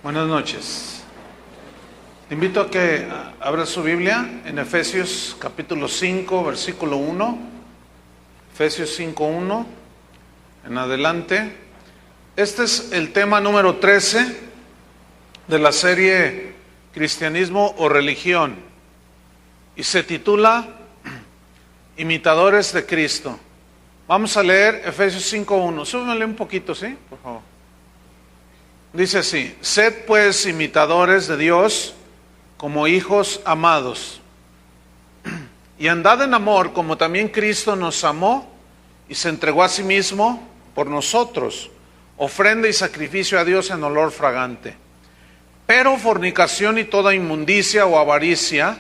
Buenas noches. Te invito a que abra su Biblia en Efesios capítulo 5, versículo 1. Efesios 5:1 en adelante. Este es el tema número 13 de la serie Cristianismo o Religión y se titula Imitadores de Cristo. Vamos a leer Efesios 5:1. Súbele un poquito, ¿sí? Por favor. Dice así: sed pues imitadores de Dios como hijos amados, y andad en amor como también Cristo nos amó y se entregó a sí mismo por nosotros, ofrenda y sacrificio a Dios en olor fragante. Pero fornicación y toda inmundicia o avaricia,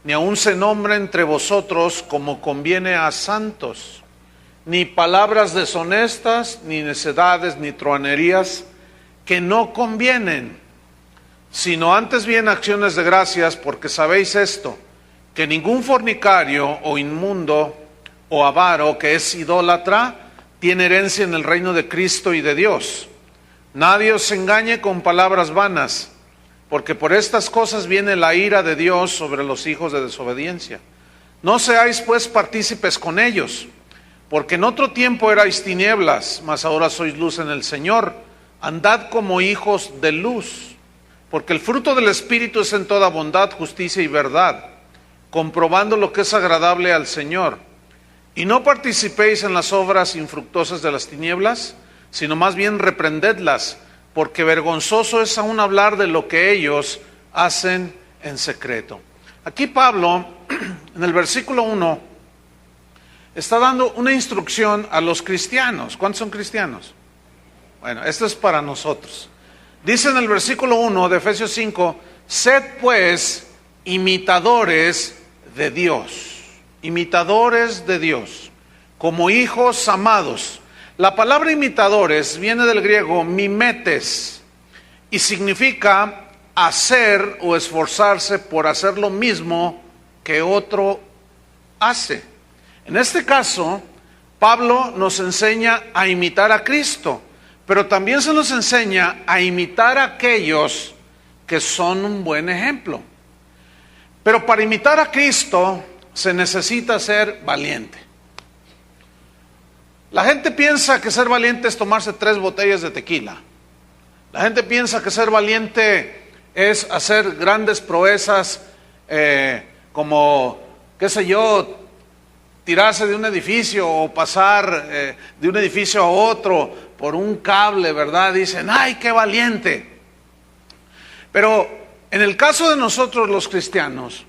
ni aun se nombra entre vosotros como conviene a santos, ni palabras deshonestas, ni necedades, ni truhanerías, que no convienen, sino antes bien acciones de gracias, porque sabéis esto, que ningún fornicario o inmundo o avaro que es idólatra tiene herencia en el reino de Cristo y de Dios. Nadie os engañe con palabras vanas, porque por estas cosas viene la ira de Dios sobre los hijos de desobediencia. No seáis pues partícipes con ellos, porque en otro tiempo erais tinieblas, mas ahora sois luz en el Señor. Andad como hijos de luz, porque el fruto del Espíritu es en toda bondad, justicia y verdad, comprobando lo que es agradable al Señor. Y no participéis en las obras infructuosas de las tinieblas, sino más bien reprendedlas, porque vergonzoso es aún hablar de lo que ellos hacen en secreto. Aquí Pablo, en el versículo 1, está dando una instrucción a los cristianos. ¿Cuántos son cristianos? Bueno, esto es para nosotros. Dice en el versículo 1 de Efesios 5, sed pues imitadores de Dios, imitadores de Dios, como hijos amados. La palabra imitadores viene del griego mimetes y significa hacer o esforzarse por hacer lo mismo que otro hace. En este caso, Pablo nos enseña a imitar a Cristo, pero también se nos enseña a imitar a aquellos que son un buen ejemplo. Pero para imitar a Cristo se necesita ser valiente. La gente piensa que ser valiente es tomarse 3 botellas de tequila. La gente piensa que ser valiente es hacer grandes proezas como, qué sé yo, tirarse de un edificio o pasar de un edificio a otro por un cable, ¿verdad? Dicen, ¡ay, qué valiente! Pero en el caso de nosotros los cristianos,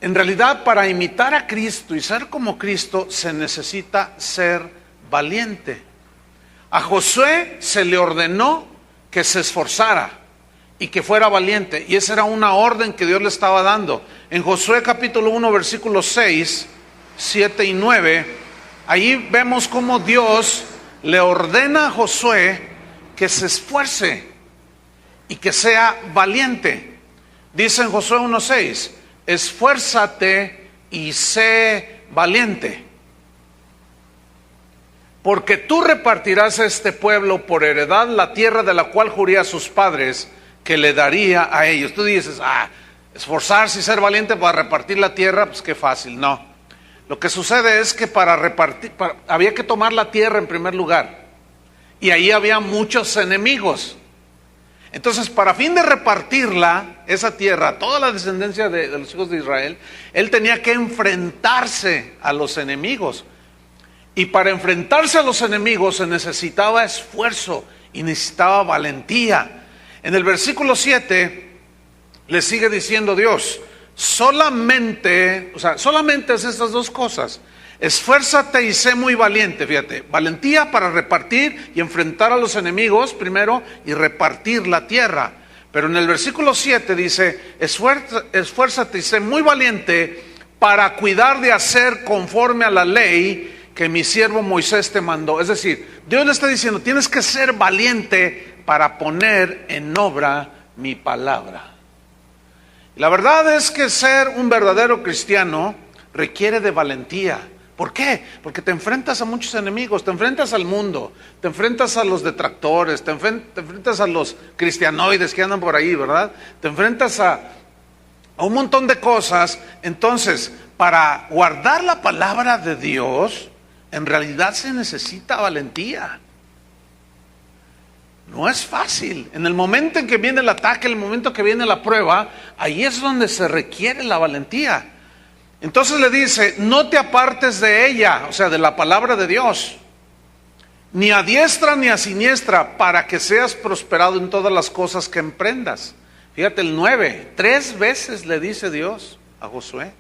en realidad para imitar a Cristo y ser como Cristo se necesita ser valiente. A Josué se le ordenó que se esforzara y que fuera valiente, y esa era una orden que Dios le estaba dando. En Josué capítulo 1 versículos 6, 7 y 9, ahí vemos cómo Dios le ordena a Josué que se esfuerce y que sea valiente. Dice en Josué 1:6, esfuérzate y sé valiente, porque tú repartirás a este pueblo por heredad la tierra de la cual juré a sus padres que le daría a ellos. Tú dices, esforzarse y ser valiente para repartir la tierra, pues qué fácil. No, lo que sucede es que para repartir, había que tomar la tierra en primer lugar, y ahí había muchos enemigos. Entonces, para fin de repartirla, esa tierra, toda la descendencia de los hijos de Israel, él tenía que enfrentarse a los enemigos. Y para enfrentarse a los enemigos se necesitaba esfuerzo y necesitaba valentía. En el versículo 7 le sigue diciendo Dios, solamente es estas 2 cosas. Esfuérzate y sé muy valiente, fíjate, valentía para repartir y enfrentar a los enemigos primero y repartir la tierra. Pero en el versículo 7 dice, esfuérzate y sé muy valiente para cuidar de hacer conforme a la ley que mi siervo Moisés te mandó. Es decir, Dios le está diciendo, tienes que ser valiente para poner en obra mi palabra. Y la verdad es que ser un verdadero cristiano requiere de valentía, ¿Por qué? Porque te enfrentas a muchos enemigos, te enfrentas al mundo, te enfrentas a los detractores, te enfrentas a los cristianoides que andan por ahí, ¿verdad? Te enfrentas a un montón de cosas. Entonces, para guardar la palabra de Dios, en realidad se necesita valentía. No es fácil. En el momento en que viene el ataque, en el momento que viene la prueba, ahí es donde se requiere la valentía. Entonces le dice, no te apartes de ella, o sea, de la palabra de Dios, ni a diestra ni a siniestra, para que seas prosperado en todas las cosas que emprendas. Fíjate el 9, 3 veces le dice Dios a Josué.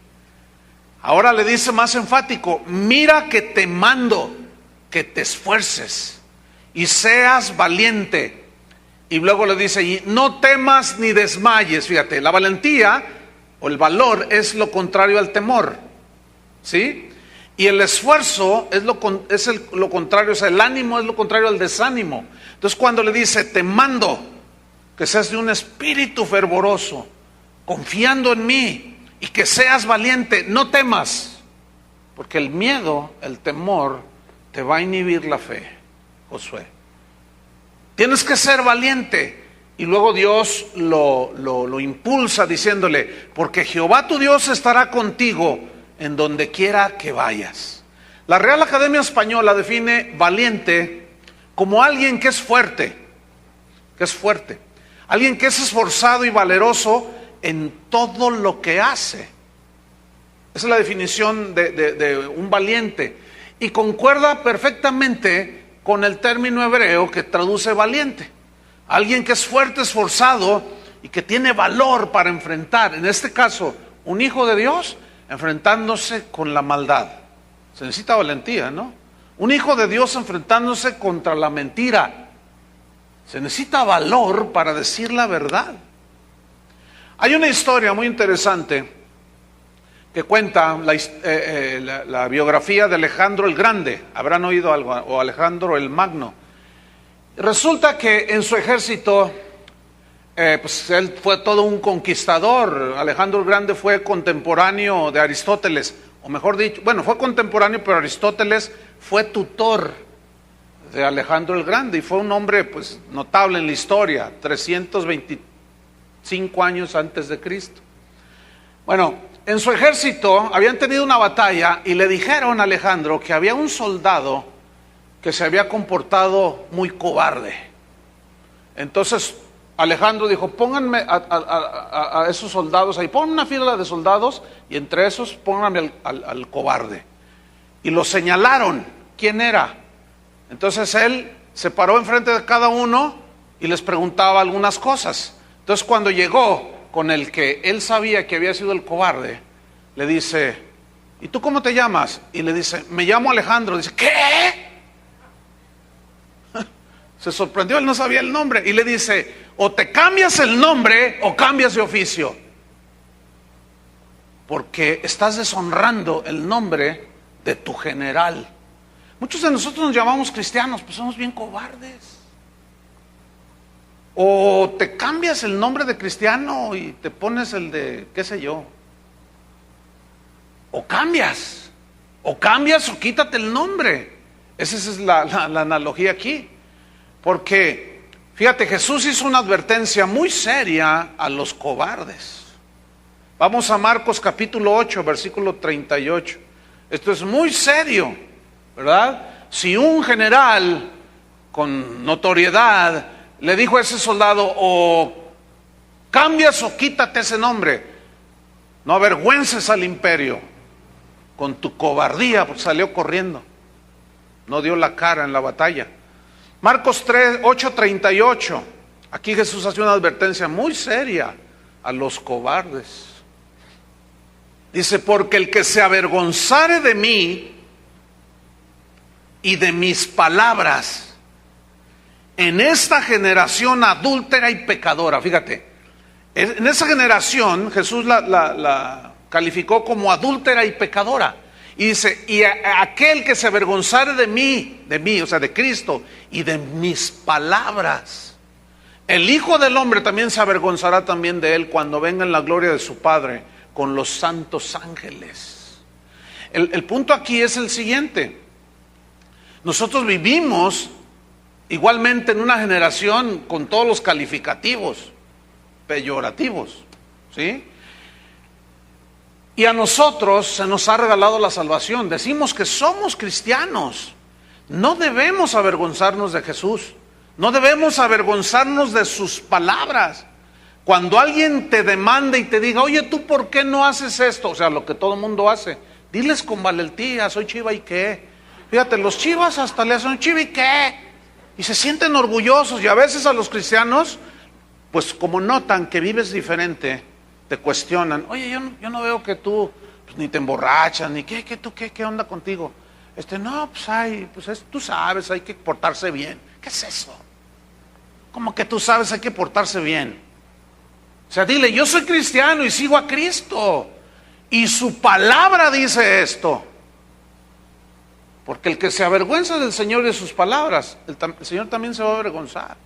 Ahora le dice más enfático, mira que te mando que te esfuerces y seas valiente. Y luego le dice allí, no temas ni desmayes. Fíjate, la valentía o el valor es lo contrario al temor, ¿sí? Y el esfuerzo es lo contrario, o sea, el ánimo es lo contrario al desánimo. Entonces cuando le dice, te mando que seas de un espíritu fervoroso, confiando en mí, y que seas valiente, no temas, porque el miedo, el temor, te va a inhibir la fe, Josué. Tienes que ser valiente. Y luego Dios lo impulsa diciéndole, porque Jehová tu Dios estará contigo en donde quiera que vayas. La Real Academia Española define valiente como alguien que es fuerte, alguien que es esforzado y valeroso en todo lo que hace. Esa es la definición de un valiente. Y concuerda perfectamente con el término hebreo que traduce valiente. Alguien que es fuerte, esforzado y que tiene valor para enfrentar, en este caso, un hijo de Dios enfrentándose con la maldad. Se necesita valentía, ¿no? Un hijo de Dios enfrentándose contra la mentira. Se necesita valor para decir la verdad. Hay una historia muy interesante que cuenta la biografía de Alejandro el Grande. Habrán oído algo, o Alejandro el Magno. Resulta que en su ejército, pues él fue todo un conquistador. Alejandro el Grande fue contemporáneo de Aristóteles, o mejor dicho, bueno, fue contemporáneo, pero Aristóteles fue tutor de Alejandro el Grande y fue un hombre pues notable en la historia, 325 años antes de Cristo. Bueno, en su ejército habían tenido una batalla y le dijeron a Alejandro que había un soldado que se había comportado muy cobarde. Entonces Alejandro dijo, pónganme a esos soldados ahí, pongan una fila de soldados y entre esos pónganme al cobarde. Y lo señalaron, ¿quién era? Entonces él se paró enfrente de cada uno y les preguntaba algunas cosas. Entonces cuando llegó con el que él sabía que había sido el cobarde, le dice, ¿y tú cómo te llamas? Y le dice, me llamo Alejandro. Dice, ¿qué? Se sorprendió, él no sabía el nombre. Y le dice, o te cambias el nombre o cambias de oficio, porque estás deshonrando el nombre de tu general. Muchos de nosotros nos llamamos cristianos, pues somos bien cobardes. O te cambias el nombre de cristiano y te pones el de, qué sé yo. O cambias o quítate el nombre. Esa es la analogía aquí. Porque, fíjate, Jesús hizo una advertencia muy seria a los cobardes. Vamos a Marcos capítulo 8, versículo 38. Esto es muy serio, ¿verdad? Si un general con notoriedad le dijo a ese soldado, o cambias o quítate ese nombre, no avergüences al imperio con tu cobardía, porque salió corriendo, no dio la cara en la batalla. Marcos 8:38, aquí Jesús hace una advertencia muy seria a los cobardes. Dice, porque el que se avergonzare de mí y de mis palabras en esta generación adúltera y pecadora. Fíjate, en esa generación Jesús la calificó como adúltera y pecadora. Y dice, y aquel que se avergonzare de mí, o sea, de Cristo, y de mis palabras, el Hijo del Hombre también se avergonzará también de él cuando venga en la gloria de su Padre con los santos ángeles. el punto aquí es el siguiente. Nosotros vivimos igualmente en una generación con todos los calificativos peyorativos, ¿sí? Y a nosotros se nos ha regalado la salvación. Decimos que somos cristianos. No debemos avergonzarnos de Jesús. No debemos avergonzarnos de sus palabras. Cuando alguien te demande y te diga, oye, ¿tú por qué no haces esto? O sea, lo que todo el mundo hace. Diles con valentía, soy chiva y qué. Fíjate, los chivas hasta le hacen chiva y qué. Y se sienten orgullosos. Y a veces a los cristianos, pues como notan que vives diferente, te cuestionan. Oye, yo no veo que tú pues, ni te emborrachas, ni qué onda contigo. No, pues tú sabes, hay que portarse bien. ¿Qué es eso? ¿Cómo que tú sabes hay que portarse bien? O sea, dile, yo soy cristiano y sigo a Cristo. Y su palabra dice esto. Porque el que se avergüenza del Señor y de sus palabras, el Señor también se va a avergonzar.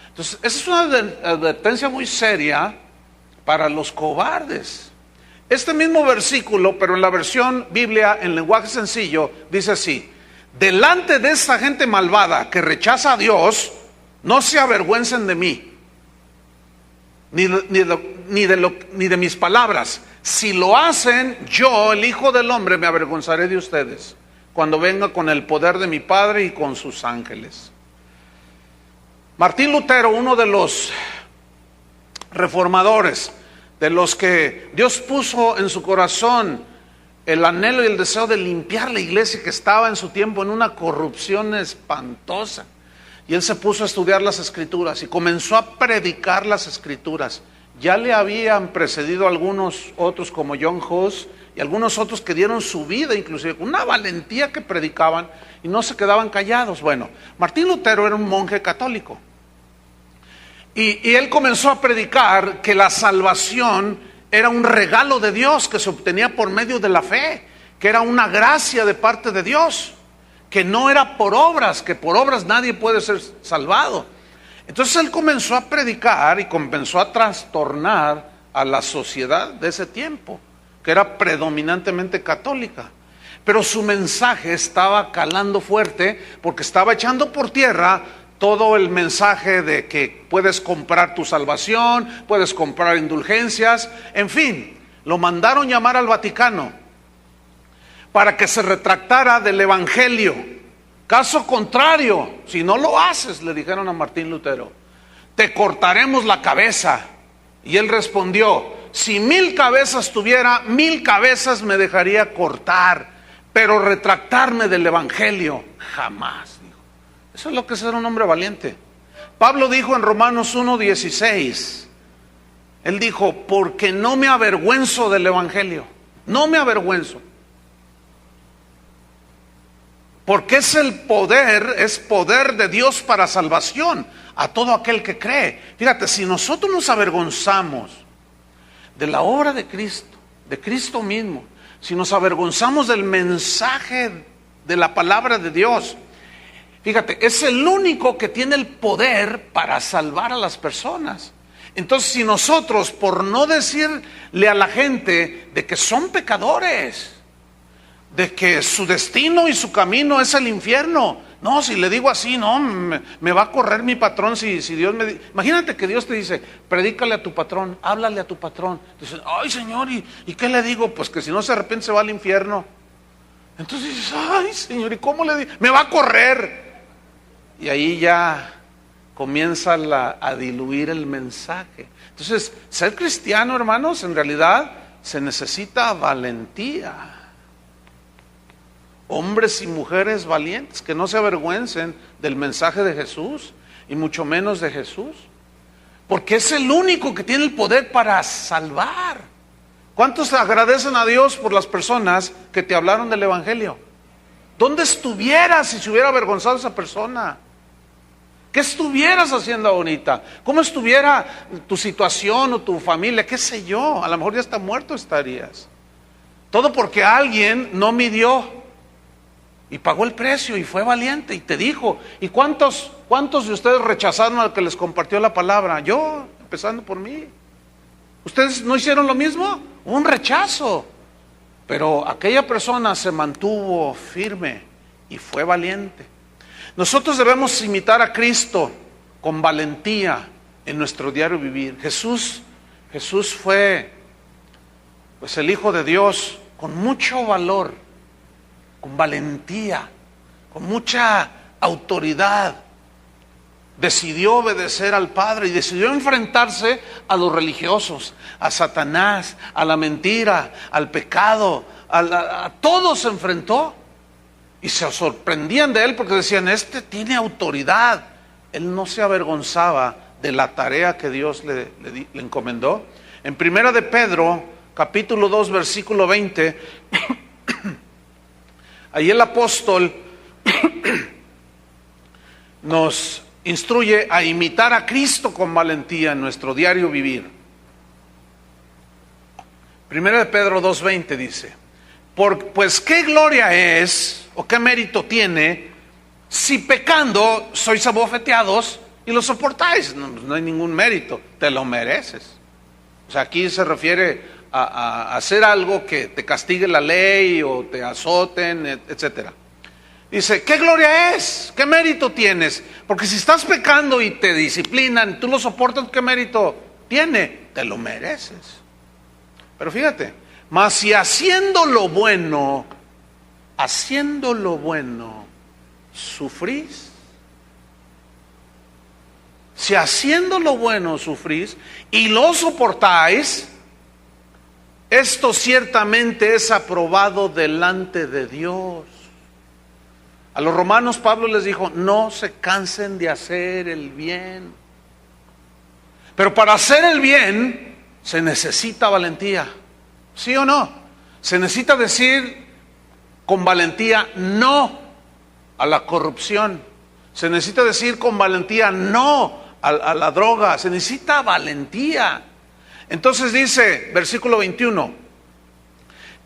Entonces, esa es una advertencia muy seria para los cobardes. Este mismo versículo, pero en la versión Biblia en lenguaje sencillo, dice así: delante de esta gente malvada que rechaza a Dios, no se avergüencen de mí, ni de mis palabras. Si lo hacen, yo, el Hijo del Hombre, me avergonzaré de ustedes cuando venga con el poder de mi Padre y con sus ángeles. Martín Lutero, uno de los reformadores, de los que Dios puso en su corazón el anhelo y el deseo de limpiar la iglesia que estaba en su tiempo en una corrupción espantosa. Y él se puso a estudiar las Escrituras y comenzó a predicar las Escrituras. Ya le habían precedido algunos otros como John Hus y algunos otros que dieron su vida inclusive con una valentía que predicaban y no se quedaban callados. Bueno, Martín Lutero era un monje católico. Y él comenzó a predicar que la salvación era un regalo de Dios que se obtenía por medio de la fe, que era una gracia de parte de Dios, que no era por obras, que por obras nadie puede ser salvado. Entonces él comenzó a predicar y comenzó a trastornar a la sociedad de ese tiempo, que era predominantemente católica. Pero su mensaje estaba calando fuerte porque estaba echando por tierra todo el mensaje de que puedes comprar tu salvación, puedes comprar indulgencias, en fin, lo mandaron llamar al Vaticano para que se retractara del Evangelio. Caso contrario, si no lo haces, le dijeron a Martín Lutero, te cortaremos la cabeza. Y él respondió, si 1000 cabezas tuviera, 1000 cabezas me dejaría cortar, pero retractarme del Evangelio, jamás. Eso es lo que es ser un hombre valiente. Pablo dijo en Romanos 1:16, él dijo, porque no me avergüenzo del Evangelio, no me avergüenzo. Porque es poder de Dios para salvación a todo aquel que cree. Fíjate, si nosotros nos avergonzamos de la obra de Cristo mismo, si nos avergonzamos del mensaje de la palabra de Dios, fíjate, es el único que tiene el poder para salvar a las personas. Entonces, si nosotros, por no decirle a la gente de que son pecadores, de que su destino y su camino es el infierno, no, si le digo así, no, me va a correr mi patrón si Dios me dice. Imagínate que Dios te dice, predícale a tu patrón, háblale a tu patrón. Dices, ay Señor, ¿y qué le digo? Pues que si no se arrepiente se va al infierno. Entonces dices, ay Señor, ¿y cómo le digo? Me va a correr. Y ahí ya comienza a diluir el mensaje. Entonces, ser cristiano, hermanos, en realidad se necesita valentía. Hombres y mujeres valientes que no se avergüencen del mensaje de Jesús y mucho menos de Jesús, porque es el único que tiene el poder para salvar. ¿Cuántos agradecen a Dios por las personas que te hablaron del Evangelio? ¿Dónde estuvieras si se hubiera avergonzado esa persona? ¿Qué estuvieras haciendo ahorita? ¿Cómo estuviera tu situación o tu familia? ¿Qué sé yo? A lo mejor ya está muerto estarías. Todo porque alguien no midió y pagó el precio y fue valiente y te dijo. ¿Y cuántos de ustedes rechazaron al que les compartió la palabra? Yo, empezando por mí. ¿Ustedes no hicieron lo mismo? Un rechazo. Pero aquella persona se mantuvo firme y fue valiente. Nosotros debemos imitar a Cristo con valentía en nuestro diario vivir. Jesús fue pues el Hijo de Dios con mucho valor, con valentía, con mucha autoridad. Decidió obedecer al Padre y decidió enfrentarse a los religiosos, a Satanás, a la mentira, al pecado, a todos se enfrentó. Y se sorprendían de él porque decían, este tiene autoridad. Él no se avergonzaba de la tarea que Dios le encomendó. En Primera de Pedro, capítulo 2, versículo 20, ahí el apóstol nos instruye a imitar a Cristo con valentía en nuestro diario vivir. Primera de Pedro 2:20 dice, pues qué gloria es o qué mérito tiene si pecando sois abofeteados y lo soportáis. No hay ningún mérito, te lo mereces. O sea, aquí se refiere a hacer algo que te castigue la ley o te azoten, etcétera. Dice, ¿qué gloria es? ¿Qué mérito tienes? Porque si estás pecando y te disciplinan, tú lo soportas, ¿qué mérito tiene? Te lo mereces. Pero fíjate, mas si haciendo lo bueno, sufrís. Si haciendo lo bueno sufrís y lo soportáis, esto ciertamente es aprobado delante de Dios. A los romanos Pablo les dijo, no se cansen de hacer el bien. Pero para hacer el bien se necesita valentía. ¿Sí o no? Se necesita decir con valentía no a la corrupción. Se necesita decir con valentía no a la droga. Se necesita valentía. Entonces dice, versículo 21,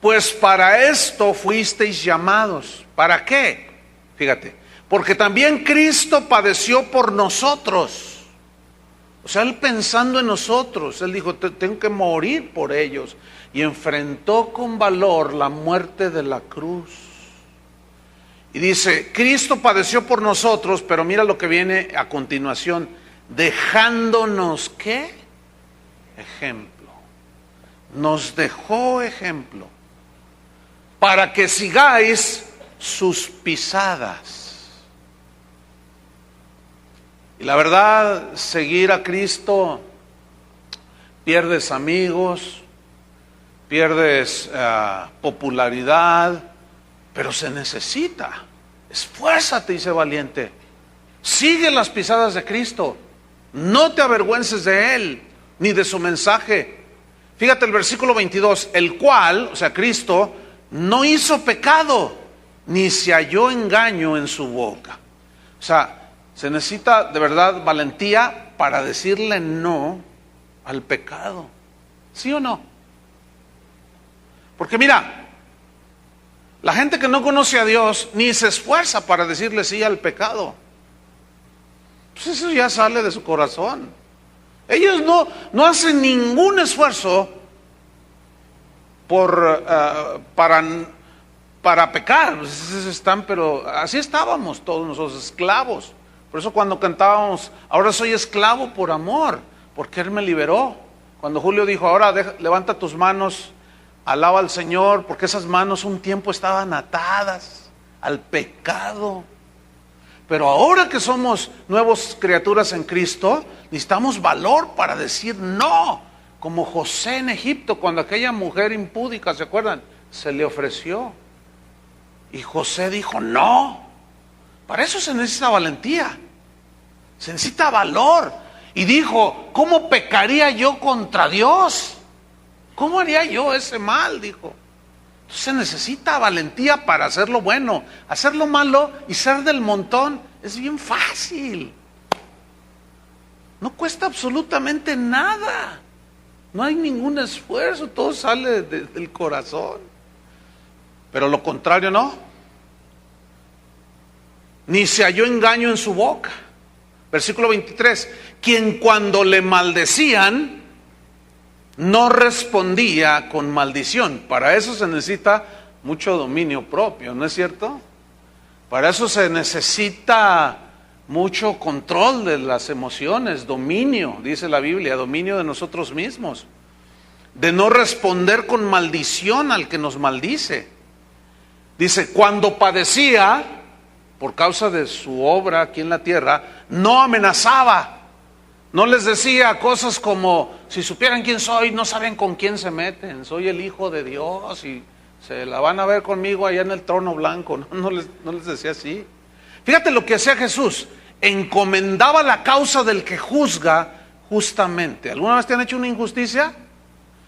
pues para esto fuisteis llamados. ¿Para qué? Fíjate, porque también Cristo padeció por nosotros. O sea, Él pensando en nosotros, Él dijo, tengo que morir por ellos. Y enfrentó con valor la muerte de la cruz. Y dice, Cristo padeció por nosotros, pero mira lo que viene a continuación, dejándonos, ¿qué? Ejemplo. Nos dejó ejemplo, para que sigáis sus pisadas. Y la verdad, seguir a Cristo, pierdes amigos, pierdes popularidad, pero se necesita. Esfuérzate, dice valiente. Sigue las pisadas de Cristo. No te avergüences de Él, ni de su mensaje. Fíjate el versículo 22, el cual, o sea, Cristo, no hizo pecado, ni se halló engaño en su boca. O sea, se necesita de verdad valentía para decirle no al pecado. ¿Sí o no? Porque mira, la gente que no conoce a Dios ni se esfuerza para decirle sí al pecado. Pues eso ya sale de su corazón. Ellos no hacen ningún esfuerzo para pecar. Pero así estábamos todos nosotros, esclavos. Por eso cuando cantábamos, ahora soy esclavo por amor, porque Él me liberó. Cuando Julio dijo, ahora levanta tus manos, alaba al Señor, porque esas manos un tiempo estaban atadas al pecado. Pero ahora que somos nuevas criaturas en Cristo, necesitamos valor para decir no. Como José en Egipto, cuando aquella mujer impúdica, ¿se acuerdan? Se le ofreció. Y José dijo no. Para eso se necesita valentía. Se necesita valor. Y dijo, ¿cómo pecaría yo contra Dios? ¿Cómo haría yo ese mal? Dijo. Entonces necesita valentía para hacer lo bueno. Hacer lo malo y ser del montón es bien fácil. No cuesta absolutamente nada. No hay ningún esfuerzo, todo sale del corazón. Pero lo contrario no. Ni se halló engaño en su boca. Versículo 23. Quien cuando le maldecían, no respondía con maldición. Para eso se necesita mucho dominio propio, ¿no es cierto? Para eso se necesita mucho control de las emociones, dominio, dice la Biblia, dominio de nosotros mismos, de no responder con maldición al que nos maldice. Dice, cuando padecía, por causa de su obra aquí en la tierra, no amenazaba. No les decía cosas como, si supieran quién soy, no saben con quién se meten. Soy el Hijo de Dios y se la van a ver conmigo allá en el trono blanco. No les decía así. Fíjate lo que hacía Jesús. Encomendaba la causa del que juzga justamente. ¿Alguna vez te han hecho una injusticia?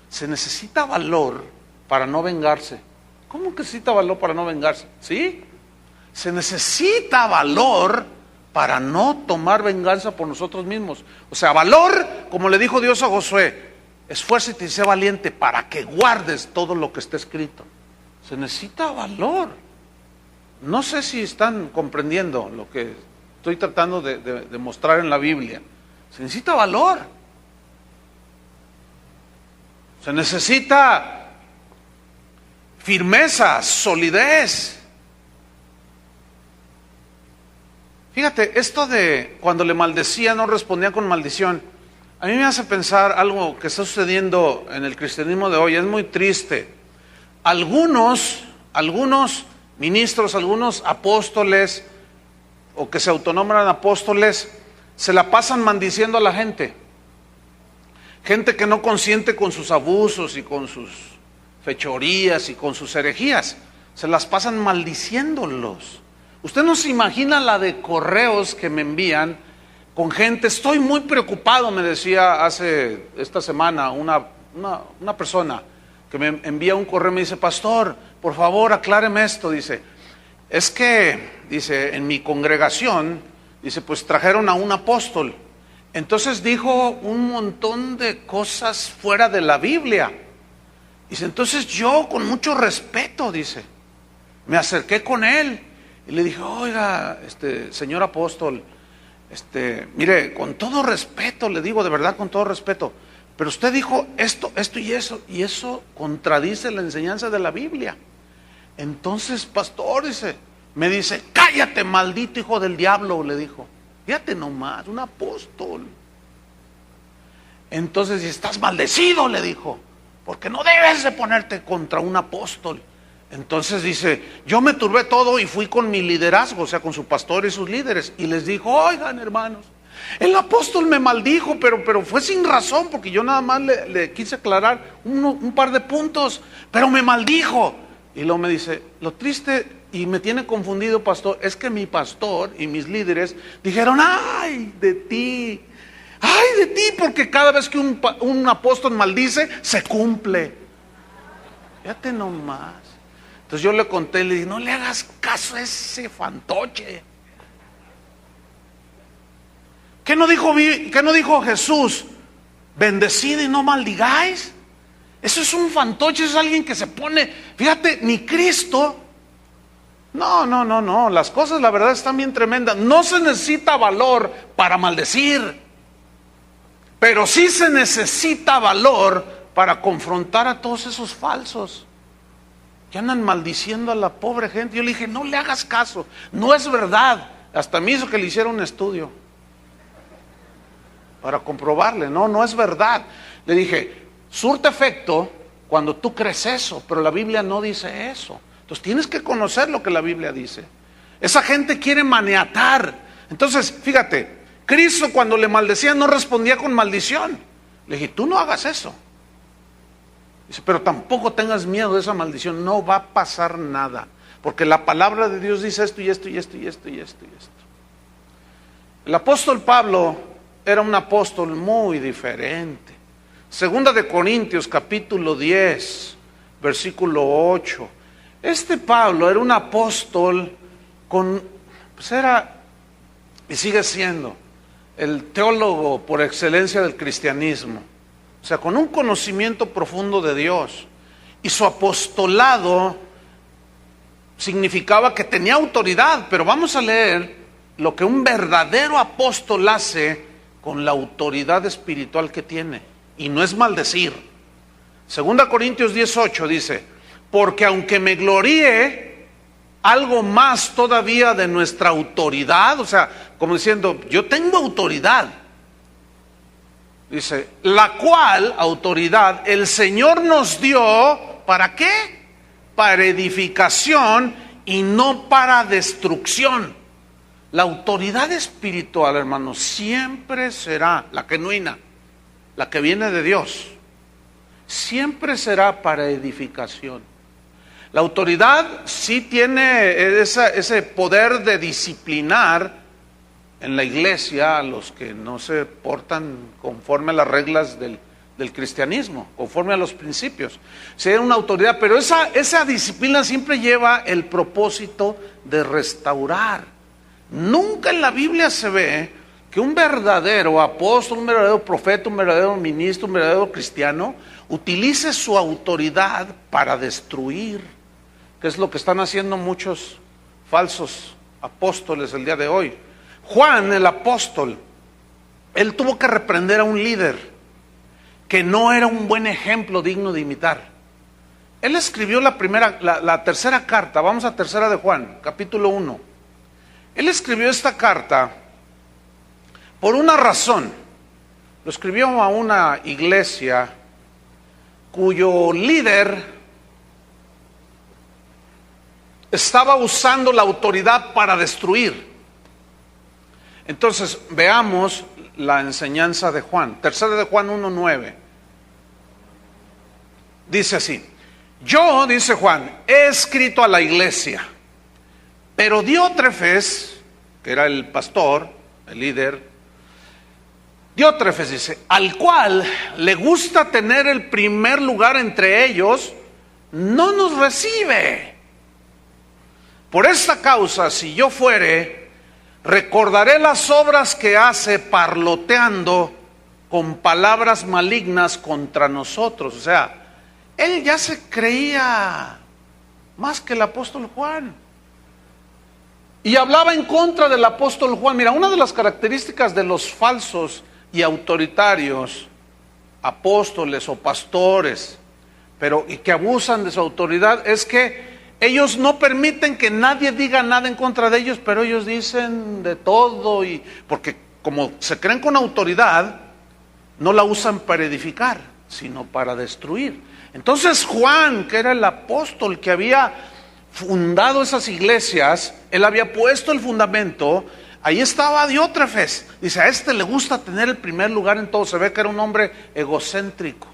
Se necesita valor para no vengarse. ¿Cómo que necesita valor para no vengarse? ¿Sí? Se necesita valor para no tomar venganza por nosotros mismos. O sea, valor, como le dijo Dios a Josué, esfuérzate y sé valiente para que guardes todo lo que está escrito. Se necesita valor. No sé si están comprendiendo lo que estoy tratando de mostrar en la Biblia. Se necesita valor. Se necesita firmeza, solidez. Fíjate, esto de cuando le maldecía no respondía con maldición, a mí me hace pensar algo que está sucediendo en el cristianismo de hoy. Es muy triste. Algunos ministros, algunos apóstoles, o que se autonombran apóstoles, se la pasan maldiciendo a la gente. Gente que no consiente con sus abusos y con sus fechorías y con sus herejías. Se las pasan maldiciéndolos. Usted no se imagina la de correos que me envían con gente. Estoy muy preocupado, me decía esta semana una persona que me envía un correo, me dice, pastor, por favor acláreme esto. Dice, es que, dice, en mi congregación, dice, pues trajeron a un apóstol. Entonces dijo un montón de cosas fuera de la Biblia. Dice, entonces yo con mucho respeto, dice, me acerqué con él. Y le dije, oiga, señor apóstol, mire, con todo respeto, le digo de verdad con todo respeto, pero usted dijo esto y eso contradice la enseñanza de la Biblia. Entonces, pastor, me dice, cállate, maldito hijo del diablo, le dijo. Fíjate nomás, un apóstol. Entonces, estás maldecido, le dijo, porque no debes de ponerte contra un apóstol. Entonces dice, yo me turbé todo y fui con mi liderazgo, o sea, con su pastor y sus líderes, y les dijo, oigan hermanos, el apóstol me maldijo, pero fue sin razón, porque yo nada más le quise aclarar un par de puntos, pero me maldijo. Y luego me dice, lo triste y me tiene confundido, pastor, es que mi pastor y mis líderes dijeron, ay de ti, porque cada vez que un apóstol maldice, se cumple. Fíjate nomás. Entonces yo le conté, le dije, no le hagas caso a ese fantoche. ¿Qué no dijo Jesús? Bendecid y no maldigáis. Eso es un fantoche, eso es alguien que se pone, fíjate, ni Cristo. No, las cosas la verdad están bien tremendas. No se necesita valor para maldecir, pero sí se necesita valor para confrontar a todos esos falsos que andan maldiciendo a la pobre gente. Yo le dije, no le hagas caso, no es verdad. Hasta me hizo que le hiciera un estudio para comprobarle, no es verdad. Le dije, surte efecto cuando tú crees eso, pero la Biblia no dice eso. Entonces tienes que conocer lo que la Biblia dice. Esa gente quiere maniatar. Entonces, fíjate, Cristo cuando le maldecía no respondía con maldición. Le dije, tú no hagas eso. Dice, pero tampoco tengas miedo de esa maldición, no va a pasar nada, porque la palabra de Dios dice esto y esto y esto y esto y esto y esto. El apóstol Pablo era un apóstol muy diferente. Segunda de Corintios capítulo 10, versículo 8. Pablo era un apóstol era y sigue siendo el teólogo por excelencia del cristianismo. O sea, con un conocimiento profundo de Dios. Y su apostolado significaba que tenía autoridad. Pero vamos a leer lo que un verdadero apóstol hace con la autoridad espiritual que tiene. Y no es maldecir, Segunda Corintios 10:8 dice, porque aunque me gloríe algo más todavía de nuestra autoridad, o sea, como diciendo, yo tengo autoridad. Dice, la cual autoridad el Señor nos dio, ¿para qué? Para edificación y no para destrucción. La autoridad espiritual, hermanos, siempre será la genuina, la que viene de Dios. Siempre será para edificación. La autoridad sí tiene ese poder de disciplinar en la iglesia a los que no se portan conforme a las reglas del cristianismo, conforme a los principios. Sí, hay una autoridad, pero esa disciplina siempre lleva el propósito de restaurar. Nunca en la Biblia se ve que un verdadero apóstol, un verdadero profeta, un verdadero ministro, un verdadero cristiano utilice su autoridad para destruir, que es lo que están haciendo muchos falsos apóstoles el día de hoy. Juan, el apóstol, él tuvo que reprender a un líder que no era un buen ejemplo digno de imitar. Él escribió la tercera carta, vamos a tercera de Juan, capítulo 1. Él escribió esta carta por una razón. Lo escribió a una iglesia cuyo líder estaba usando la autoridad para destruir. Entonces, veamos la enseñanza de Juan. Tercera de Juan 1:9. Dice así: yo, dice Juan, he escrito a la iglesia, pero Diótrefes, que era el pastor, el líder, Diótrefes dice, al cual le gusta tener el primer lugar entre ellos, no nos recibe. Por esta causa, si yo fuere, recordaré las obras que hace parloteando con palabras malignas contra nosotros. O sea, él ya se creía más que el apóstol Juan. Y hablaba en contra del apóstol Juan. Mira, una de las características de los falsos y autoritarios apóstoles o pastores, y que abusan de su autoridad, es que ellos no permiten que nadie diga nada en contra de ellos, pero ellos dicen de todo, y porque como se creen con autoridad, no la usan para edificar, sino para destruir. Entonces Juan, que era el apóstol que había fundado esas iglesias, él había puesto el fundamento. Ahí estaba Diótrefes. Dice, a este le gusta tener el primer lugar en todo. Se ve que era un hombre egocéntrico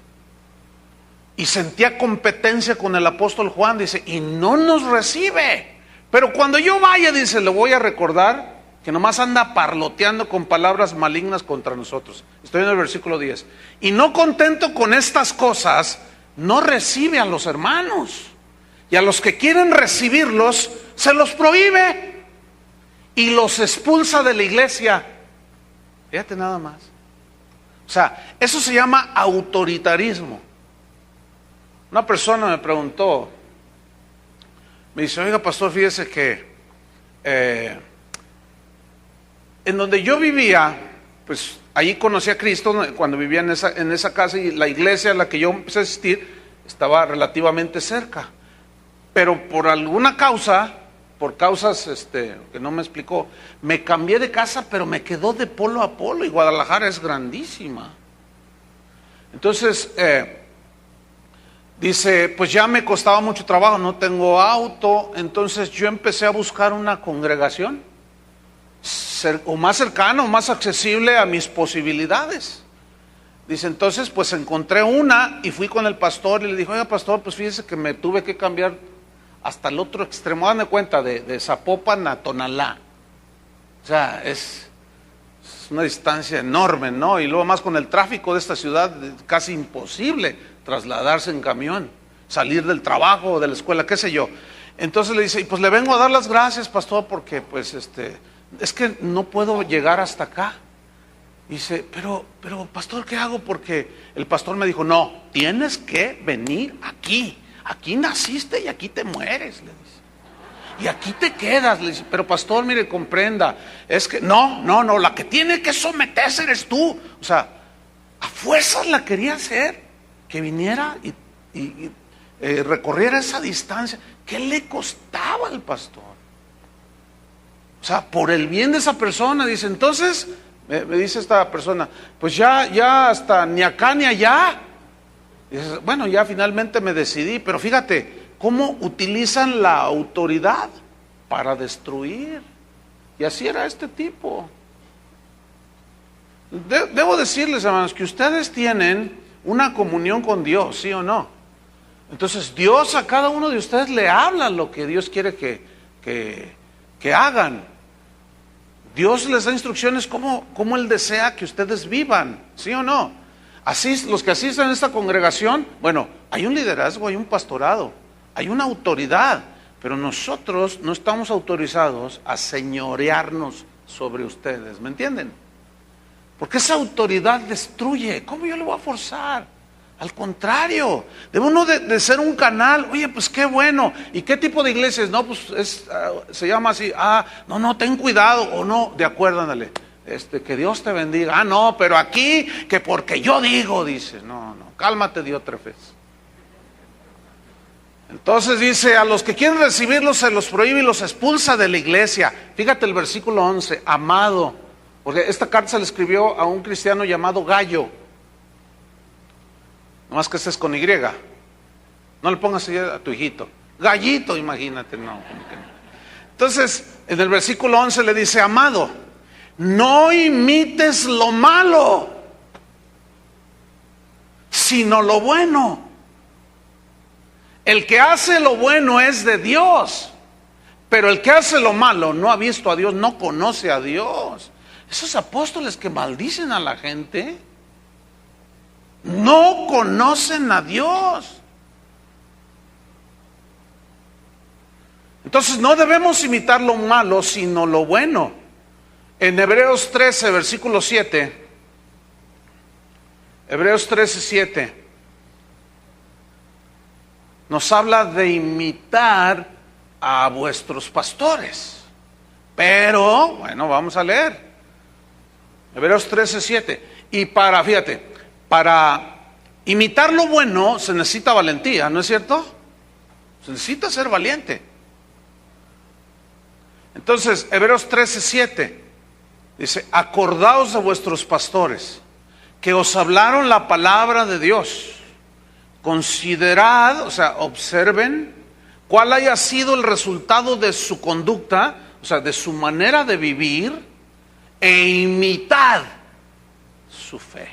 y sentía competencia con el apóstol Juan. Dice, y no nos recibe. Pero cuando yo vaya, dice, le voy a recordar que nomás anda parloteando con palabras malignas contra nosotros. Estoy en el versículo 10. Y no contento con estas cosas, no recibe a los hermanos. Y a los que quieren recibirlos, se los prohíbe y los expulsa de la iglesia. Fíjate nada más. O sea, eso se llama autoritarismo. Una persona me preguntó, me dice, oiga pastor, fíjese que en donde yo vivía, pues allí conocí a Cristo cuando vivía en esa casa, y la iglesia a la que yo empecé a asistir estaba relativamente cerca. Pero por alguna causa, por causas que no me explicó, me cambié de casa, pero me quedó de polo a polo, y Guadalajara es grandísima. Entonces, dice, pues ya me costaba mucho trabajo, no tengo auto. Entonces yo empecé a buscar una congregación o más cercana, o más accesible a mis posibilidades. Dice, entonces pues encontré una y fui con el pastor y le dije, oiga pastor, pues fíjese que me tuve que cambiar hasta el otro extremo, dame cuenta, de Zapopan a Tonalá. O sea, es una distancia enorme, ¿no? Y luego más con el tráfico de esta ciudad, casi imposible trasladarse en camión, salir del trabajo o de la escuela, qué sé yo. Entonces le dice, y pues le vengo a dar las gracias, pastor, porque pues es que no puedo llegar hasta acá. Dice, pero pastor, ¿qué hago? Porque el pastor me dijo, no, tienes que venir aquí. Aquí naciste y aquí te mueres, le dice. Y aquí te quedas, le dice. Pero pastor, mire, comprenda, es que no, la que tiene que someterse eres tú. O sea, a fuerzas la quería hacer, que viniera y recorriera esa distancia, ¿qué le costaba al pastor? O sea, por el bien de esa persona. Dice, entonces, me dice esta persona, pues ya hasta ni acá ni allá. Dice, bueno, ya finalmente me decidí, pero fíjate cómo utilizan la autoridad para destruir. Y así era este tipo. Debo decirles, hermanos, que ustedes tienen una comunión con Dios, ¿sí o no? Entonces Dios a cada uno de ustedes le habla lo que Dios quiere que hagan. Dios les da instrucciones como Él desea que ustedes vivan, ¿sí o no? Así, los que asisten a esta congregación, bueno, hay un liderazgo, hay un pastorado, hay una autoridad, pero nosotros no estamos autorizados a señorearnos sobre ustedes, ¿me entienden? Porque esa autoridad destruye. ¿Cómo yo le voy a forzar? Al contrario, debe uno de ser un canal. Oye, pues qué bueno. ¿Y qué tipo de iglesias? No, pues se llama así. No, ten cuidado. O no, de acuerdo, ándale. Que Dios te bendiga. No, pero aquí, que porque yo digo, dice. No, cálmate Diótrefes. Entonces dice, a los que quieren recibirlos se los prohíbe y los expulsa de la iglesia. Fíjate el versículo 11, amado. Porque esta carta se le escribió a un cristiano llamado Gallo. Nomás que estés con Y. No le pongas así a tu hijito. Gallito, imagínate, no. Entonces, en el versículo 11 le dice, amado, no imites lo malo, sino lo bueno. El que hace lo bueno es de Dios, pero el que hace lo malo no ha visto a Dios, no conoce a Dios. Esos apóstoles que maldicen a la gente no conocen a Dios. Entonces no debemos imitar lo malo, sino lo bueno. En Hebreos 13, versículo 7, Hebreos 13, 7, nos habla de imitar a vuestros pastores. Pero, bueno, vamos a leer. Hebreos 13, 7. Y fíjate, para imitar lo bueno se necesita valentía, ¿no es cierto? Se necesita ser valiente. Entonces, Hebreos 13, 7 dice, acordaos de vuestros pastores, que os hablaron la palabra de Dios. Considerad, o sea, observen cuál haya sido el resultado de su conducta, o sea, de su manera de vivir, e imitad su fe.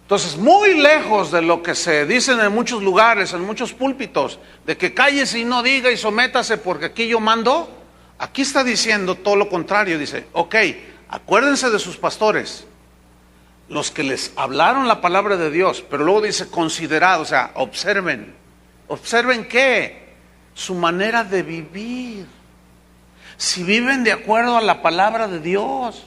Entonces, muy lejos de lo que se dicen en muchos lugares, en muchos púlpitos, de que cállese y no diga y sométase porque aquí yo mando, aquí está diciendo todo lo contrario. Dice, ok, acuérdense de sus pastores, los que les hablaron la palabra de Dios, pero luego dice considerad, o sea, observen. ¿Observen qué? Su manera de vivir. Si viven de acuerdo a la palabra de Dios.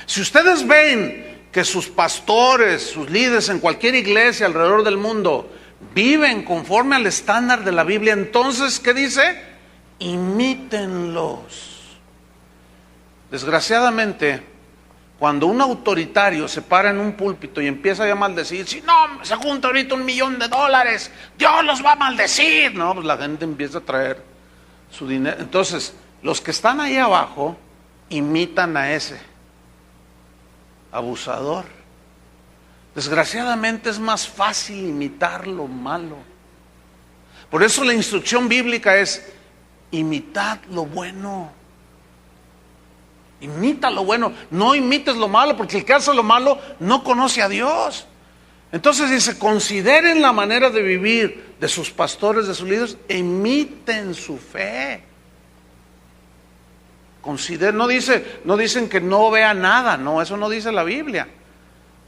Si ustedes ven que sus pastores, sus líderes en cualquier iglesia alrededor del mundo viven conforme al estándar de la Biblia, entonces, ¿qué dice? Imítenlos. Desgraciadamente, cuando un autoritario se para en un púlpito y empieza a maldecir, si no, se junta ahorita $1,000,000, Dios los va a maldecir. No, pues la gente empieza a traer su dinero. Entonces, los que están ahí abajo imitan a ese abusador. Desgraciadamente es más fácil imitar lo malo. Por eso la instrucción bíblica es imitad lo bueno. Imita lo bueno, no imites lo malo, porque el que hace lo malo no conoce a Dios. Entonces dice, consideren la manera de vivir de sus pastores, de sus líderes, e imiten su fe. No dicen que no vea nada, no, eso no dice la Biblia.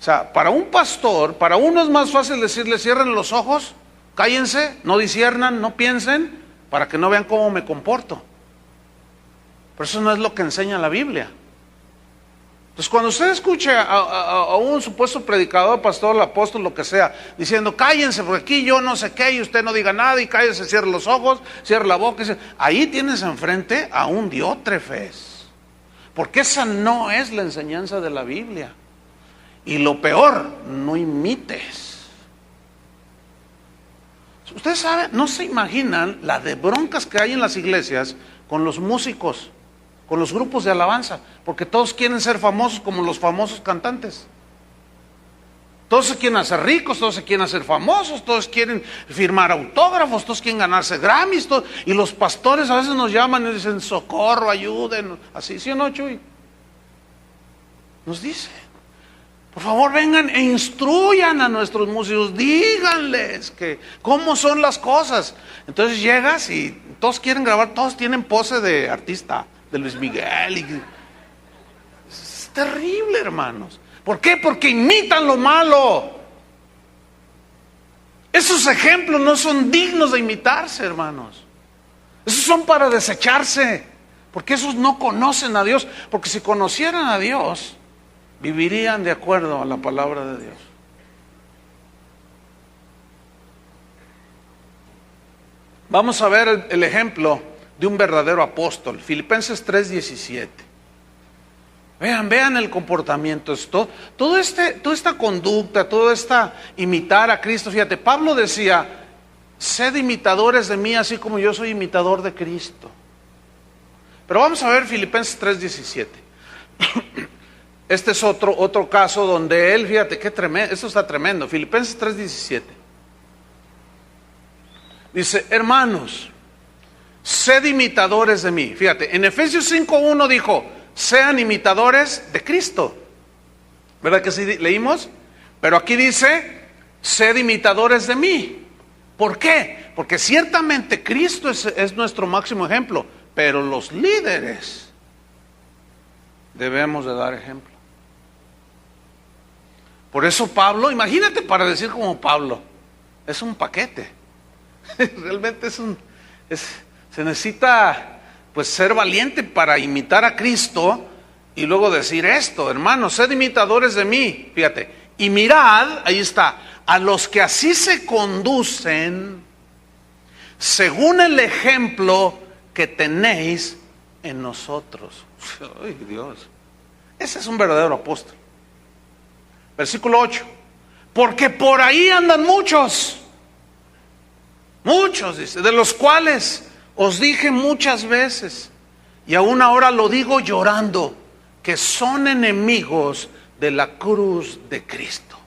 O sea, para un pastor, para uno es más fácil decirle, cierren los ojos, cállense, no disciernan, no piensen, para que no vean cómo me comporto. Pero eso no es lo que enseña la Biblia. Entonces, cuando usted escuche a un supuesto predicador, pastor, apóstol, lo que sea, diciendo, cállense, porque aquí yo no sé qué, y usted no diga nada, y cállese, cierre los ojos, cierre la boca, ahí tienes enfrente a un Diótrefes. Porque esa no es la enseñanza de la Biblia. Y lo peor, no imites. Ustedes saben, no se imaginan la de broncas que hay en las iglesias con los músicos, con los grupos de alabanza, porque todos quieren ser famosos como los famosos cantantes. Todos se quieren hacer ricos, todos se quieren hacer famosos, todos quieren firmar autógrafos, todos quieren ganarse Grammys, y los pastores a veces nos llaman y dicen, socorro, ayuden, así, ¿sí o no, Chuy? Nos dice, por favor vengan e instruyan a nuestros músicos, díganles que cómo son las cosas. Entonces llegas y todos quieren grabar, todos tienen pose de artista, de Luis Miguel. Es terrible, hermanos. ¿Por qué? Porque imitan lo malo. Esos ejemplos no son dignos de imitarse, hermanos. Esos son para desecharse, porque esos no conocen a Dios. Porque si conocieran a Dios, vivirían de acuerdo a la palabra de Dios. Vamos a ver el ejemplo de un verdadero apóstol. Filipenses 3:17. Vean el comportamiento. Toda esta conducta, toda esta imitar a Cristo. Fíjate, Pablo decía, sed imitadores de mí, así como yo soy imitador de Cristo. Pero vamos a ver Filipenses 3:17. Este es otro caso donde él, fíjate, qué tremendo, esto está tremendo. Filipenses 3:17. Dice, hermanos, sed imitadores de mí. Fíjate, en Efesios 5:1 dijo, sean imitadores de Cristo. ¿Verdad que sí leímos? Pero aquí dice, sed imitadores de mí. ¿Por qué? Porque ciertamente Cristo es nuestro máximo ejemplo, pero los líderes debemos de dar ejemplo. Por eso Pablo, imagínate para decir como Pablo, es un paquete. Realmente se necesita pues ser valiente para imitar a Cristo y luego decir esto, hermanos, sed imitadores de mí. Fíjate, y mirad, ahí está, a los que así se conducen según el ejemplo que tenéis en nosotros. Ay, Dios, ese es un verdadero apóstol. Versículo 8, porque por ahí andan muchos, dice, de los cuales os dije muchas veces, y aún ahora lo digo llorando, que son enemigos de la cruz de Cristo.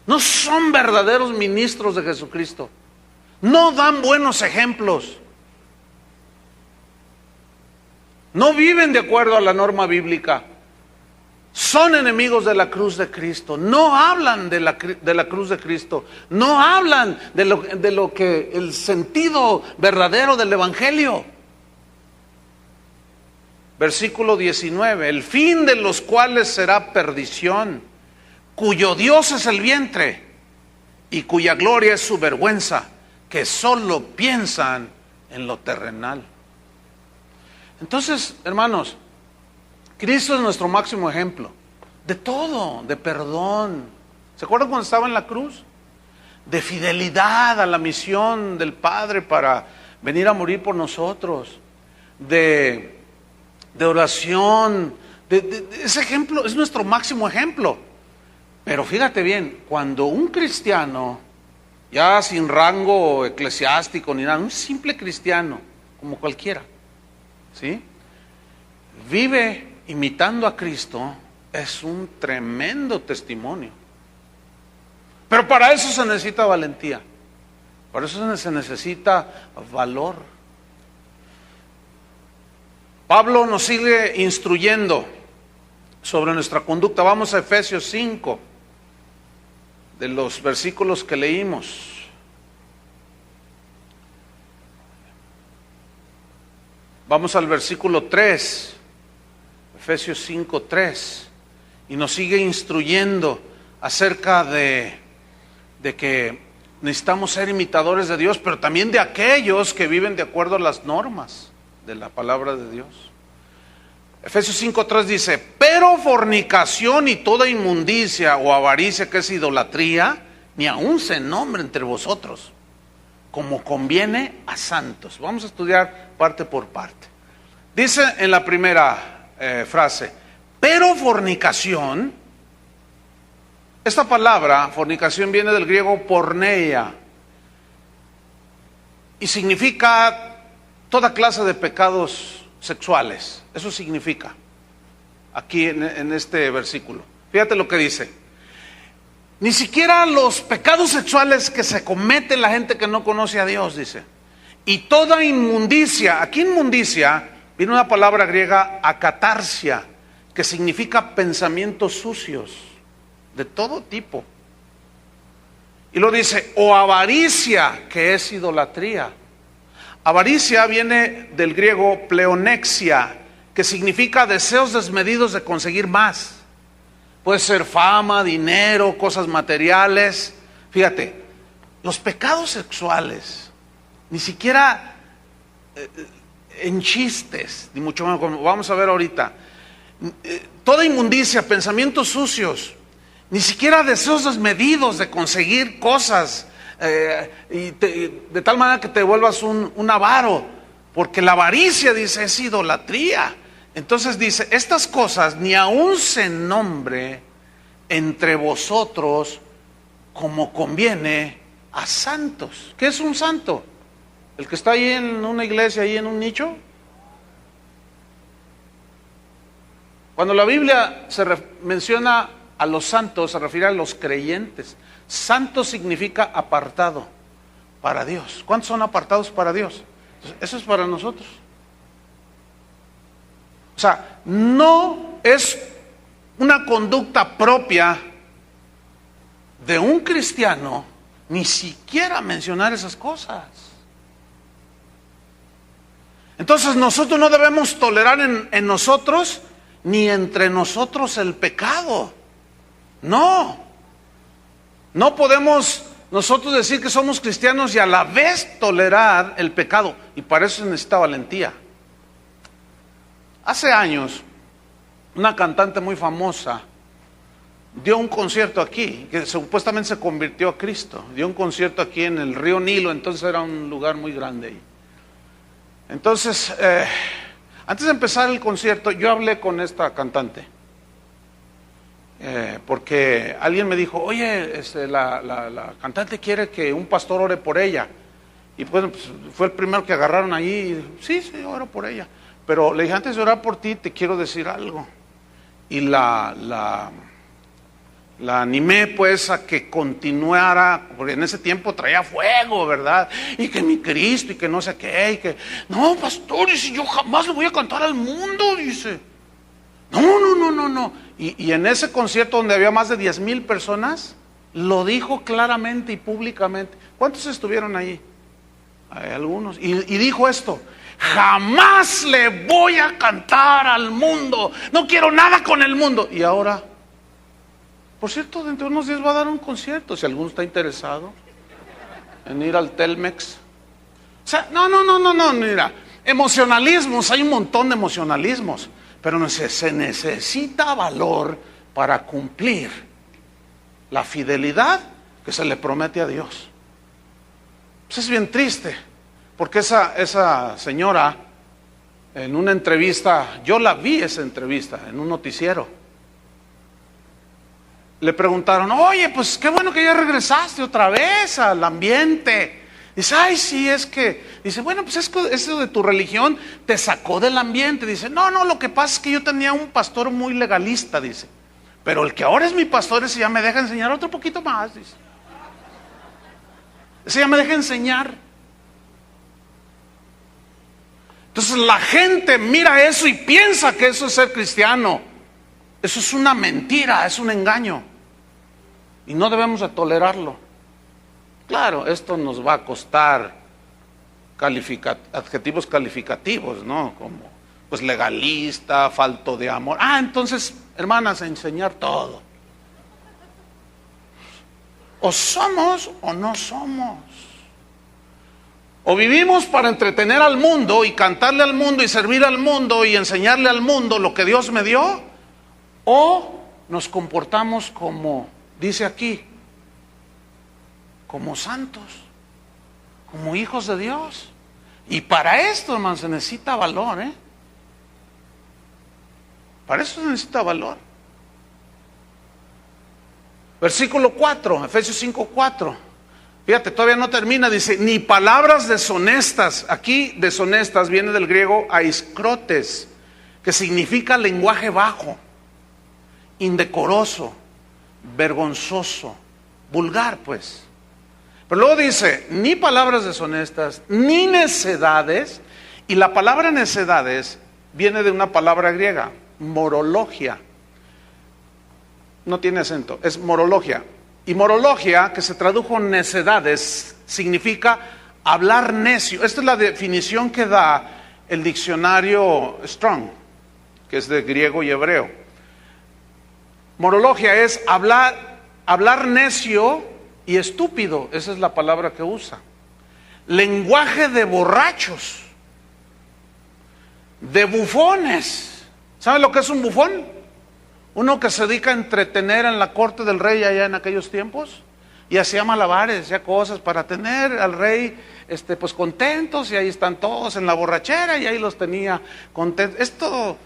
No son verdaderos ministros de Jesucristo. No dan buenos ejemplos. No viven de acuerdo a la norma bíblica. Son enemigos de la cruz de Cristo. No hablan de la cruz de Cristo. No hablan de lo que el sentido verdadero del evangelio. Versículo 19. El fin de los cuales será perdición, cuyo Dios es el vientre y cuya gloria es su vergüenza, que solo piensan en lo terrenal. Entonces, hermanos, Cristo es nuestro máximo ejemplo de todo, de perdón. ¿Se acuerdan cuando estaba en la cruz? De fidelidad a la misión del Padre para venir a morir por nosotros, de oración, ese ejemplo es nuestro máximo ejemplo. Pero fíjate bien, cuando un cristiano, ya sin rango eclesiástico ni nada, un simple cristiano, como cualquiera, ¿sí?, vive imitando a Cristo, es un tremendo testimonio. Pero para eso se necesita valentía, para eso se necesita valor. Pablo nos sigue instruyendo sobre nuestra conducta. Vamos a Efesios 5, de los versículos que leímos. Vamos al versículo 3, Efesios 5, 3, y nos sigue instruyendo acerca de que necesitamos ser imitadores de Dios, pero también de aquellos que viven de acuerdo a las normas de la palabra de Dios. Efesios 5:3 dice, pero fornicación y toda inmundicia o avaricia, que es idolatría, ni aun se nombre entre vosotros, como conviene a santos. Vamos a estudiar parte por parte. Dice en la primera frase, pero fornicación Esta palabra, fornicación, viene del griego porneia y significa toda clase de pecados sexuales. Eso significa aquí en este versículo. Fíjate lo que dice. Ni siquiera los pecados sexuales que se cometen la gente que no conoce a Dios, dice. Y toda inmundicia. Aquí inmundicia viene una palabra griega, akatarsia, que significa pensamientos sucios de todo tipo. Y lo dice, o avaricia, que es idolatría. Avaricia viene del griego pleonexia, que significa deseos desmedidos de conseguir más. Puede ser fama, dinero, cosas materiales. Fíjate, los pecados sexuales, ni siquiera en chistes, ni mucho menos, como vamos a ver ahorita, toda inmundicia, pensamientos sucios, ni siquiera deseos desmedidos de conseguir cosas, de tal manera que te vuelvas un avaro, porque la avaricia, dice, es idolatría. Entonces dice, estas cosas ni aun se nombre entre vosotros como conviene a santos. ¿Qué es un santo? ¿El que está ahí en una iglesia, ahí en un nicho? Cuando la Biblia menciona a los santos, se refiere a los creyentes. Santo significa apartado para Dios. ¿Cuántos son apartados para Dios? Eso es para nosotros. O sea, no es una conducta propia de un cristiano ni siquiera mencionar esas cosas. Entonces nosotros no debemos tolerar en nosotros ni entre nosotros el pecado. No podemos nosotros decir que somos cristianos y a la vez tolerar el pecado, y para eso se necesita valentía. Hace años, una cantante muy famosa dio un concierto aquí, que supuestamente se convirtió a Cristo. Dio un concierto aquí en el río Nilo, entonces era un lugar muy grande ahí. Entonces, antes de empezar el concierto, yo hablé con esta cantante. Porque alguien me dijo, oye, la cantante quiere que un pastor ore por ella. Y pues fue el primero que agarraron ahí. Y, sí, oro por ella. Pero le dije, antes de orar por ti, te quiero decir algo. Y la animé pues a que continuara, porque en ese tiempo traía fuego, ¿verdad? Y que mi Cristo, y que no sé qué, y que, no, pastor, y si yo jamás le voy a cantar al mundo, dice. No. Y en ese concierto donde había más de 10,000 personas, lo dijo claramente y públicamente. ¿Cuántos estuvieron ahí? Hay algunos. Y dijo esto: jamás le voy a cantar al mundo, no quiero nada con el mundo. Y ahora, por cierto, dentro de unos días va a dar un concierto, si alguno está interesado en ir al Telmex. O sea, no, mira, emocionalismos, hay un montón de emocionalismos, pero se necesita valor para cumplir la fidelidad que se le promete a Dios. Pues es bien triste, porque esa señora, en una entrevista, yo la vi esa entrevista en un noticiero, le preguntaron, oye, pues qué bueno que ya regresaste otra vez al ambiente. Dice, ay, sí, es que, dice, bueno, pues es que eso de tu religión te sacó del ambiente. Dice, no, lo que pasa es que yo tenía un pastor muy legalista, dice, pero el que ahora es mi pastor, ese ya me deja enseñar otro poquito más, dice. Ese ya me deja enseñar. Entonces la gente mira eso y piensa que eso es ser cristiano. Eso es una mentira, es un engaño. Y no debemos de tolerarlo. Claro, esto nos va a costar adjetivos calificativos, ¿no? Como, pues, legalista, falto de amor. Entonces, hermanas, a enseñar todo. O somos o no somos. O vivimos para entretener al mundo y cantarle al mundo y servir al mundo y enseñarle al mundo lo que Dios me dio, o nos comportamos como dice aquí, como santos, como hijos de Dios. Y para esto, hermano, se necesita valor, Para eso se necesita valor. Versículo 4, Efesios 5:4. Fíjate, todavía no termina, dice, ni palabras deshonestas. Aquí deshonestas viene del griego aiskrotes, que significa lenguaje bajo, indecoroso, vergonzoso, vulgar, pues. Pero luego dice, ni palabras deshonestas, ni necedades, y la palabra necedades viene de una palabra griega, morologia. No tiene acento, es morologia. Y morologia, que se tradujo en necedades, significa hablar necio. Esta es la definición que da el diccionario Strong, que es de griego y hebreo. Morologia es hablar necio y estúpido, esa es la palabra que usa. Lenguaje de borrachos, de bufones. ¿Saben lo que es un bufón? Uno que se dedica a entretener en la corte del rey allá en aquellos tiempos y hacía malabares, hacía cosas para tener al rey pues contentos, y ahí están todos en la borrachera y ahí los tenía contentos. Esto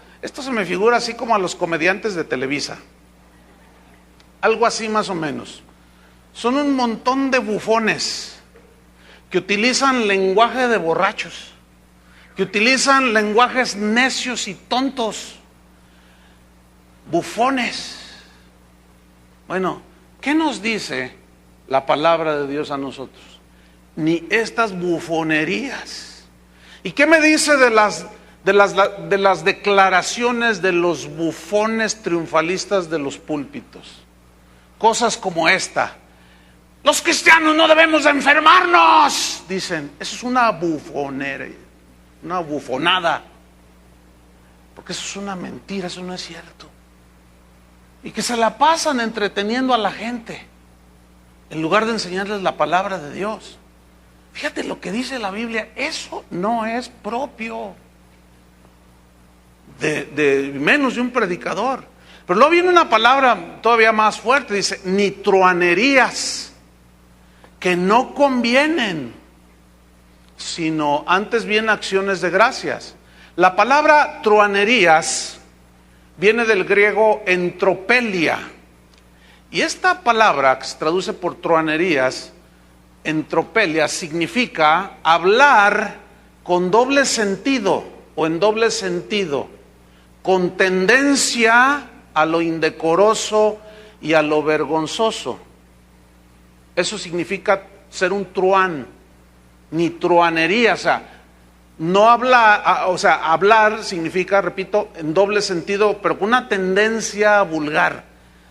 se me figura así como a los comediantes de Televisa, algo así más o menos. Son un montón de bufones que utilizan lenguaje de borrachos, que utilizan lenguajes necios y tontos. Bufones. Bueno, ¿qué nos dice la palabra de Dios a nosotros? Ni estas bufonerías. ¿Y qué me dice de las declaraciones de los bufones triunfalistas de los púlpitos? Cosas como esta: los cristianos no debemos de enfermarnos, dicen. Eso es una bufonería, una bufonada, porque eso es una mentira, eso no es cierto. Y que se la pasan entreteniendo a la gente en lugar de enseñarles la palabra de Dios. Fíjate lo que dice la Biblia, eso no es propio de menos de un predicador. Pero luego viene una palabra todavía más fuerte, dice, ni truanerías, que no convienen, sino antes bien acciones de gracias. La palabra truanerías viene del griego entropelia, y esta palabra que se traduce por truanerías, entropelia, significa hablar con doble sentido o en doble sentido, con tendencia a lo indecoroso y a lo vergonzoso. Eso significa ser un truán, ni truanería, o sea, no habla, o sea, hablar significa, repito, en doble sentido, pero con una tendencia vulgar,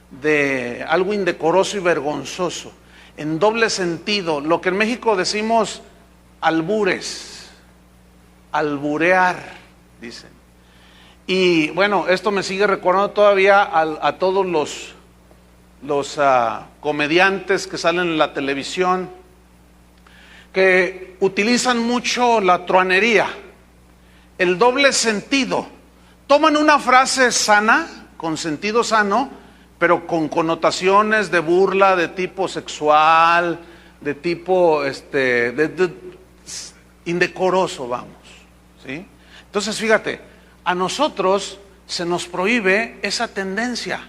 de algo indecoroso y vergonzoso, en doble sentido, lo que en México decimos albures, alburear, dicen. Y bueno, esto me sigue recordando todavía a todos los comediantes que salen en la televisión, que utilizan mucho la truanería, el doble sentido. Toman una frase sana, con sentido sano, pero con connotaciones de burla de tipo sexual, de tipo indecoroso, vamos, ¿sí? Entonces, fíjate, a nosotros se nos prohíbe esa tendencia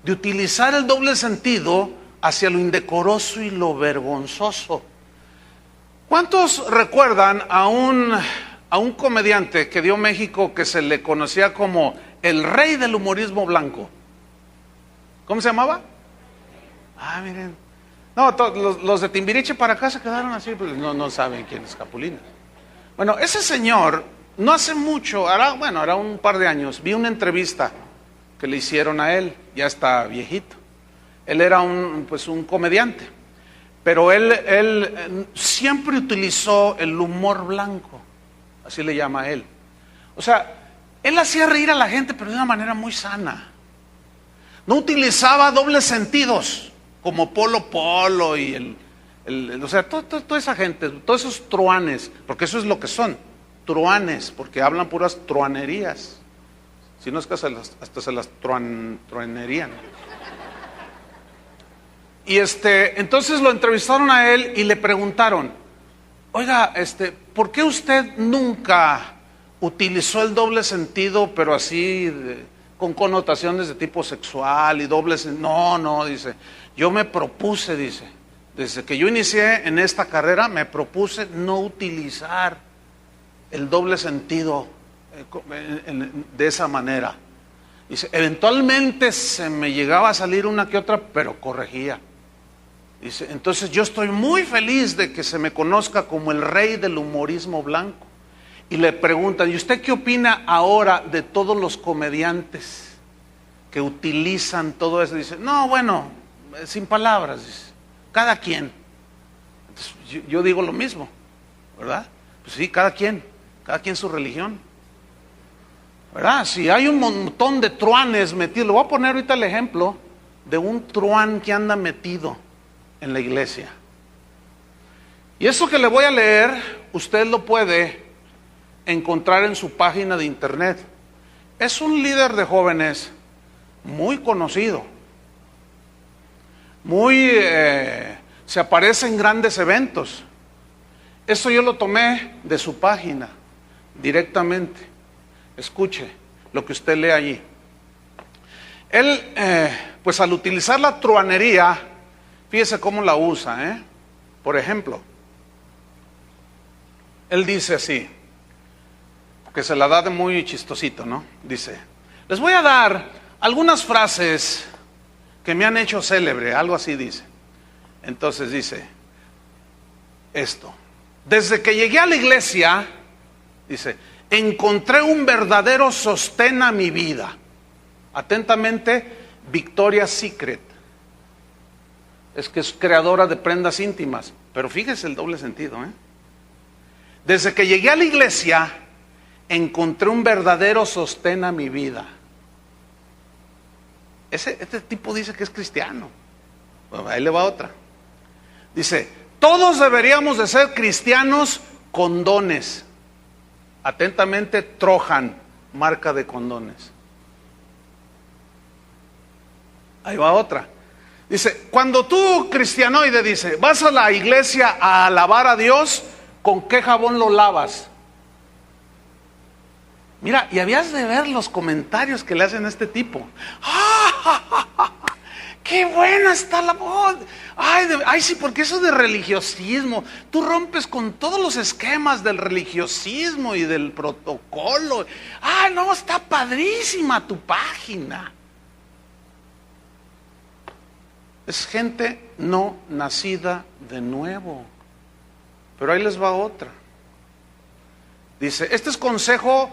de utilizar el doble sentido hacia lo indecoroso y lo vergonzoso. ¿Cuántos recuerdan a un comediante que dio México, que se le conocía como el rey del humorismo blanco? ¿Cómo se llamaba? Miren. No, los de Timbiriche para acá se quedaron así, pues no saben quién es Capulina. Bueno, ese señor, no hace mucho, hará un par de años, vi una entrevista que le hicieron a él, ya está viejito. Él era un comediante, pero él siempre utilizó el humor blanco, así le llama él. O sea, él hacía reír a la gente, pero de una manera muy sana. No utilizaba dobles sentidos, como Polo y o sea, toda esa gente, todos esos truanes, porque eso es lo que son, truanes, porque hablan puras truanerías. Si no es que hasta se las truanerían. Y entonces lo entrevistaron a él y le preguntaron: oiga, ¿por qué usted nunca utilizó el doble sentido, pero así con connotaciones de tipo sexual y dobles. No, dice, yo me propuse, dice, desde que yo inicié en esta carrera, me propuse no utilizar el doble sentido de esa manera. Dice, eventualmente se me llegaba a salir una que otra, pero corregía. Dice, entonces yo estoy muy feliz de que se me conozca como el rey del humorismo blanco. Y le preguntan, ¿y usted qué opina ahora de todos los comediantes que utilizan todo eso? Dice, no, bueno, sin palabras, dice, cada quien. Entonces, yo digo lo mismo, ¿verdad? Pues sí, cada quien su religión, ¿verdad? Si hay un montón de truanes metidos, le voy a poner ahorita el ejemplo de un truán que anda metido en la iglesia. Y eso que le voy a leer, usted lo puede encontrar en su página de internet. Es un líder de jóvenes muy conocido, se aparece en grandes eventos. Eso yo lo tomé de su página directamente. Escuche lo que usted lee allí. Él, pues al utilizar la truanería, fíjese cómo la usa, Por ejemplo, él dice así, que se la da de muy chistosito, ¿no? Dice, les voy a dar algunas frases que me han hecho célebre, algo así dice. Entonces dice esto: desde que llegué a la iglesia, dice, encontré un verdadero sostén a mi vida. Atentamente, Victoria's Secret. Es que es creadora de prendas íntimas, pero fíjese el doble sentido, Desde que llegué a la iglesia, encontré un verdadero sostén a mi vida. Este tipo dice que es cristiano. Bueno, ahí le va otra. Dice, todos deberíamos de ser cristianos con dones. Atentamente, Trojan, marca de condones. Ahí va otra. Dice, cuando tú, cristianoide, dice, vas a la iglesia a alabar a Dios, ¿con qué jabón lo lavas? Mira, y habías de ver los comentarios que le hacen a este tipo. ¡Ah! ¡Qué buena está la voz! Ay, sí, porque eso de religiosismo, tú rompes con todos los esquemas del religiosismo y del protocolo. ¡Ah, no, está padrísima tu página! Es gente no nacida de nuevo. Pero ahí les va otra. Dice, este es consejo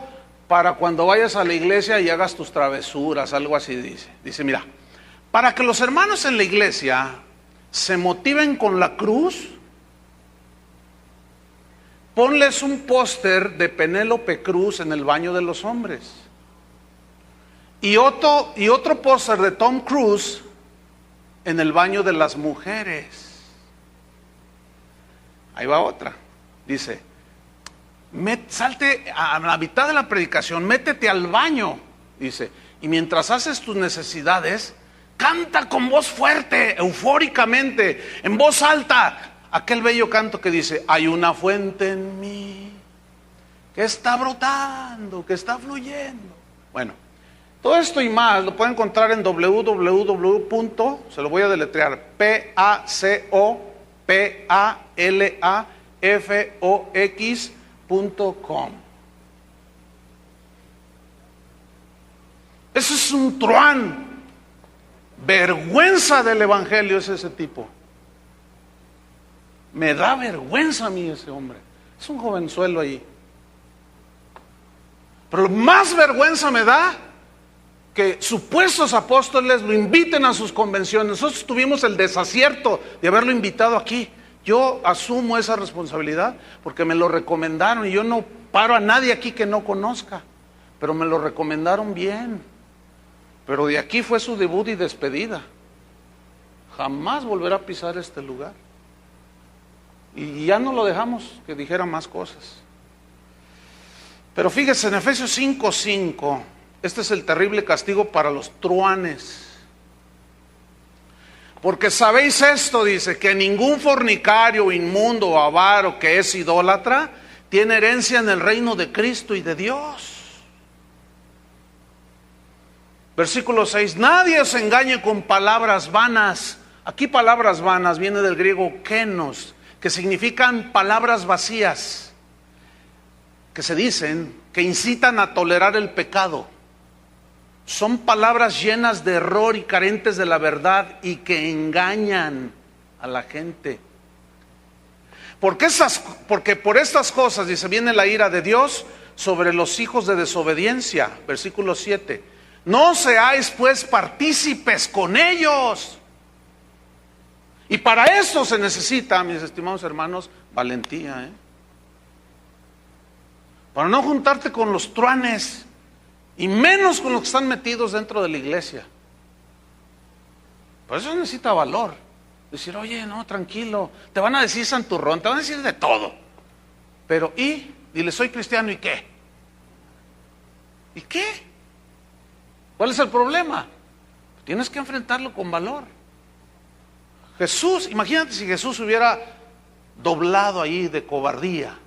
para cuando vayas a la iglesia y hagas tus travesuras, algo así dice. Dice, mira, para que los hermanos en la iglesia se motiven con la cruz, ponles un póster de Penélope Cruz en el baño de los hombres. Y otro póster de Tom Cruise en el baño de las mujeres. Ahí va otra. Dice, salte a la mitad de la predicación, métete al baño, dice, y mientras haces tus necesidades, canta con voz fuerte, eufóricamente, en voz alta, aquel bello canto que dice, hay una fuente en mí que está brotando, que está fluyendo. Bueno, todo esto y más lo pueden encontrar en www. Se lo voy a deletrear, PACOPALAFOX.com. Eso es un truán. Vergüenza del evangelio es ese tipo. Me da vergüenza a mí ese hombre. Es un jovenzuelo ahí. Pero más vergüenza me da que supuestos apóstoles lo inviten a sus convenciones. Nosotros tuvimos el desacierto de haberlo invitado aquí. Yo asumo esa responsabilidad porque me lo recomendaron y yo no paro a nadie aquí que no conozca, pero me lo recomendaron bien. Pero de aquí fue su debut y despedida. Jamás volverá a pisar este lugar. Y ya no lo dejamos que dijera más cosas. Pero fíjese, en Efesios 5:5, este es el terrible castigo para los truanes. Porque sabéis esto, dice, que ningún fornicario, inmundo o avaro que es idólatra tiene herencia en el reino de Cristo y de Dios. Versículo 6, nadie os engañe con palabras vanas. Aquí palabras vanas viene del griego kenos, que significan palabras vacías, que se dicen, que incitan a tolerar el pecado. Son palabras llenas de error y carentes de la verdad y que engañan a la gente. Porque por estas cosas, dice, viene la ira de Dios sobre los hijos de desobediencia. Versículo 7. No seáis pues partícipes con ellos. Y para eso se necesita, mis estimados hermanos, valentía, para no juntarte con los truanes, y menos con los que están metidos dentro de la iglesia. Por eso se necesita valor. Decir, oye, no, tranquilo, te van a decir santurrón, te van a decir de todo. Pero, dile, soy cristiano, ¿y qué? ¿Y qué? ¿Cuál es el problema? Tienes que enfrentarlo con valor. Jesús, imagínate si Jesús hubiera doblado ahí de cobardía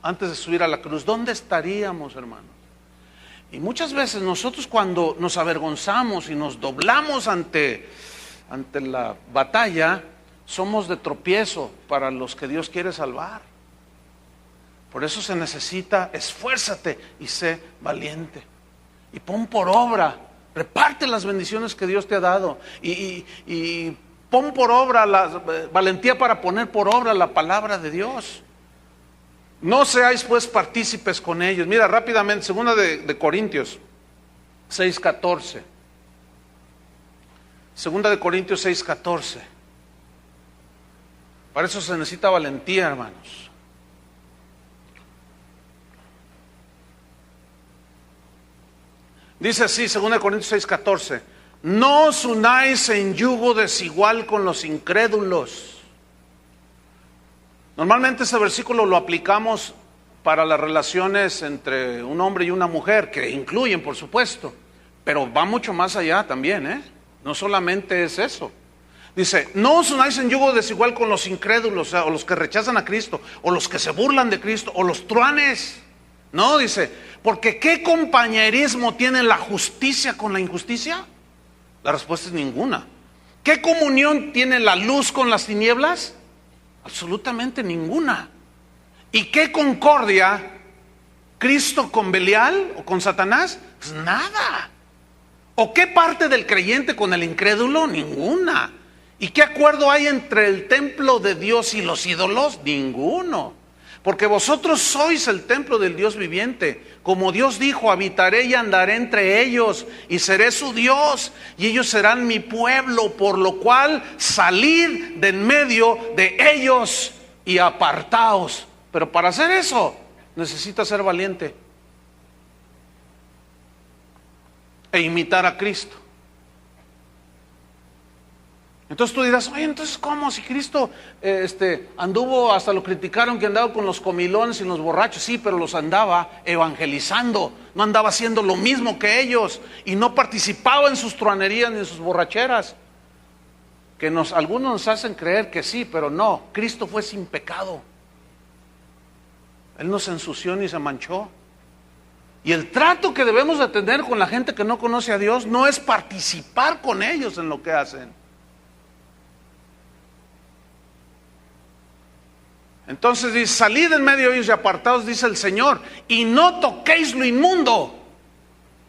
antes de subir a la cruz, ¿dónde estaríamos, hermanos? Y muchas veces nosotros, cuando nos avergonzamos y nos doblamos ante la batalla, somos de tropiezo para los que Dios quiere salvar. Por eso se necesita, esfuérzate y sé valiente. Y pon por obra, reparte las bendiciones que Dios te ha dado. Y pon por obra la valentía para poner por obra la palabra de Dios. No seáis pues partícipes con ellos. Mira rápidamente, segunda de Corintios 6:14. Segunda de Corintios 6:14. Para eso se necesita valentía, hermanos. Dice así, segunda de Corintios 6:14. No os unáis en yugo desigual con los incrédulos. Normalmente ese versículo lo aplicamos para las relaciones entre un hombre y una mujer, que incluyen, por supuesto, pero va mucho más allá también, No solamente es eso. Dice, no os unáis en yugo desigual con los incrédulos, o los que rechazan a Cristo, o los que se burlan de Cristo, o los truanes. No, dice, porque ¿qué compañerismo tiene la justicia con la injusticia? La respuesta es ninguna. ¿Qué comunión tiene la luz con las tinieblas? Absolutamente ninguna. ¿Y qué concordia Cristo con Belial o con Satanás? Pues nada. ¿O qué parte del creyente con el incrédulo? Ninguna. ¿Y qué acuerdo hay entre el templo de Dios y los ídolos? Ninguno. Porque vosotros sois el templo del Dios viviente. Como Dios dijo, habitaré y andaré entre ellos y seré su Dios y ellos serán mi pueblo, por lo cual salid de en medio de ellos y apartaos. Pero para hacer eso necesitas ser valiente e imitar a Cristo. Entonces tú dirás, oye, entonces ¿cómo? Si Cristo anduvo, hasta lo criticaron que andaba con los comilones y los borrachos. Sí, pero los andaba evangelizando, no andaba haciendo lo mismo que ellos y no participaba en sus truanerías ni en sus borracheras. Que algunos nos hacen creer que sí, pero no. Cristo fue sin pecado. Él no se ensució ni se manchó. Y el trato que debemos de tener con la gente que no conoce a Dios no es participar con ellos en lo que hacen. Entonces dice, salid en medio de ellos y apartaos, dice el Señor, y no toquéis lo inmundo,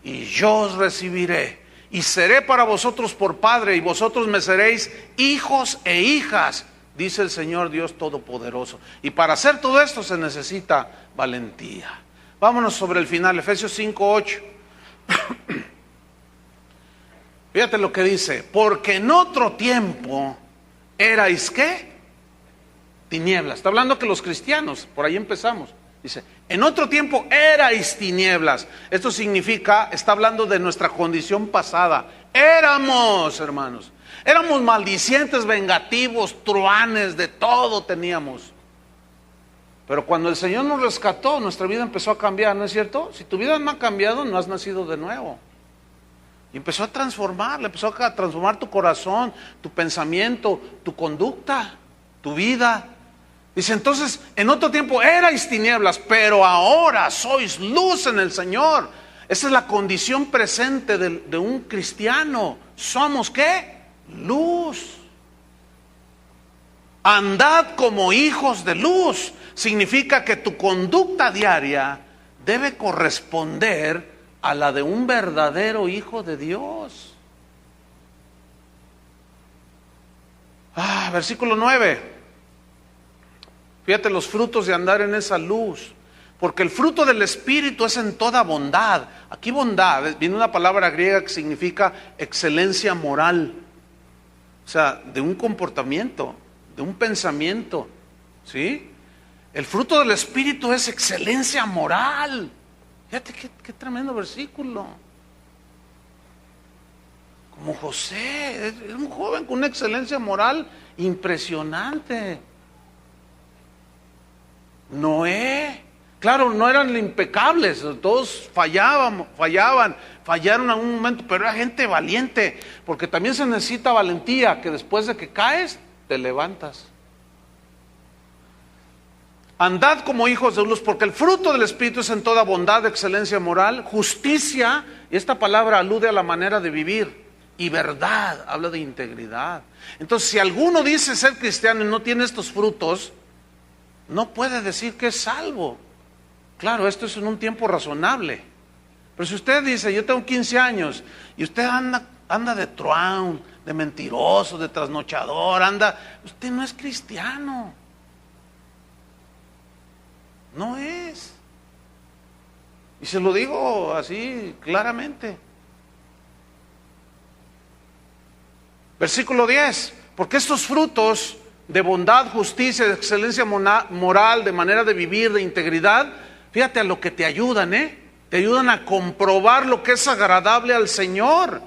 y yo os recibiré, y seré para vosotros por Padre, y vosotros me seréis hijos e hijas, dice el Señor Dios Todopoderoso. Y para hacer todo esto se necesita valentía. Vámonos sobre el final, Efesios 5:8. Fíjate lo que dice, porque en otro tiempo erais, ¿qué? Tinieblas. Está hablando que los cristianos, por ahí empezamos. Dice, en otro tiempo erais tinieblas. Esto significa, está hablando de nuestra condición pasada. Éramos, hermanos, éramos maldicientes, vengativos, truanes, de todo teníamos. Pero cuando el Señor nos rescató, nuestra vida empezó a cambiar, ¿no es cierto? Si tu vida no ha cambiado, no has nacido de nuevo. Y empezó a transformar, empezó a transformar tu corazón, tu pensamiento, tu conducta, tu vida. Dice, entonces, en otro tiempo erais tinieblas, pero ahora sois luz en el Señor. Esa es la condición presente de un cristiano. ¿Somos qué? Luz. Andad como hijos de luz. Significa que tu conducta diaria debe corresponder a la de un verdadero hijo de Dios. Versículo 9. Fíjate los frutos de andar en esa luz. Porque el fruto del Espíritu es en toda bondad. Aquí bondad viene una palabra griega que significa excelencia moral. O sea, de un comportamiento, de un pensamiento. ¿Sí? El fruto del Espíritu es excelencia moral. Fíjate qué tremendo versículo. Como José, es un joven con una excelencia moral impresionante. Noé, claro, no eran impecables, todos fallaron en algún momento, pero era gente valiente, porque también se necesita valentía, que después de que caes, te levantas. Andad como hijos de luz, porque el fruto del Espíritu es en toda bondad, excelencia moral, justicia, y esta palabra alude a la manera de vivir, y verdad, habla de integridad. Entonces, si alguno dice ser cristiano y no tiene estos frutos, no puede decir que es salvo. Claro, esto es en un tiempo razonable. Pero si usted dice, yo tengo 15 años, y usted anda de truán, de mentiroso, de trasnochador, usted no es cristiano. No es. Y se lo digo así claramente. Versículo 10. Porque estos frutos de bondad, justicia, de excelencia moral, de manera de vivir, de integridad, fíjate a lo que te ayudan, te ayudan a comprobar lo que es agradable al Señor.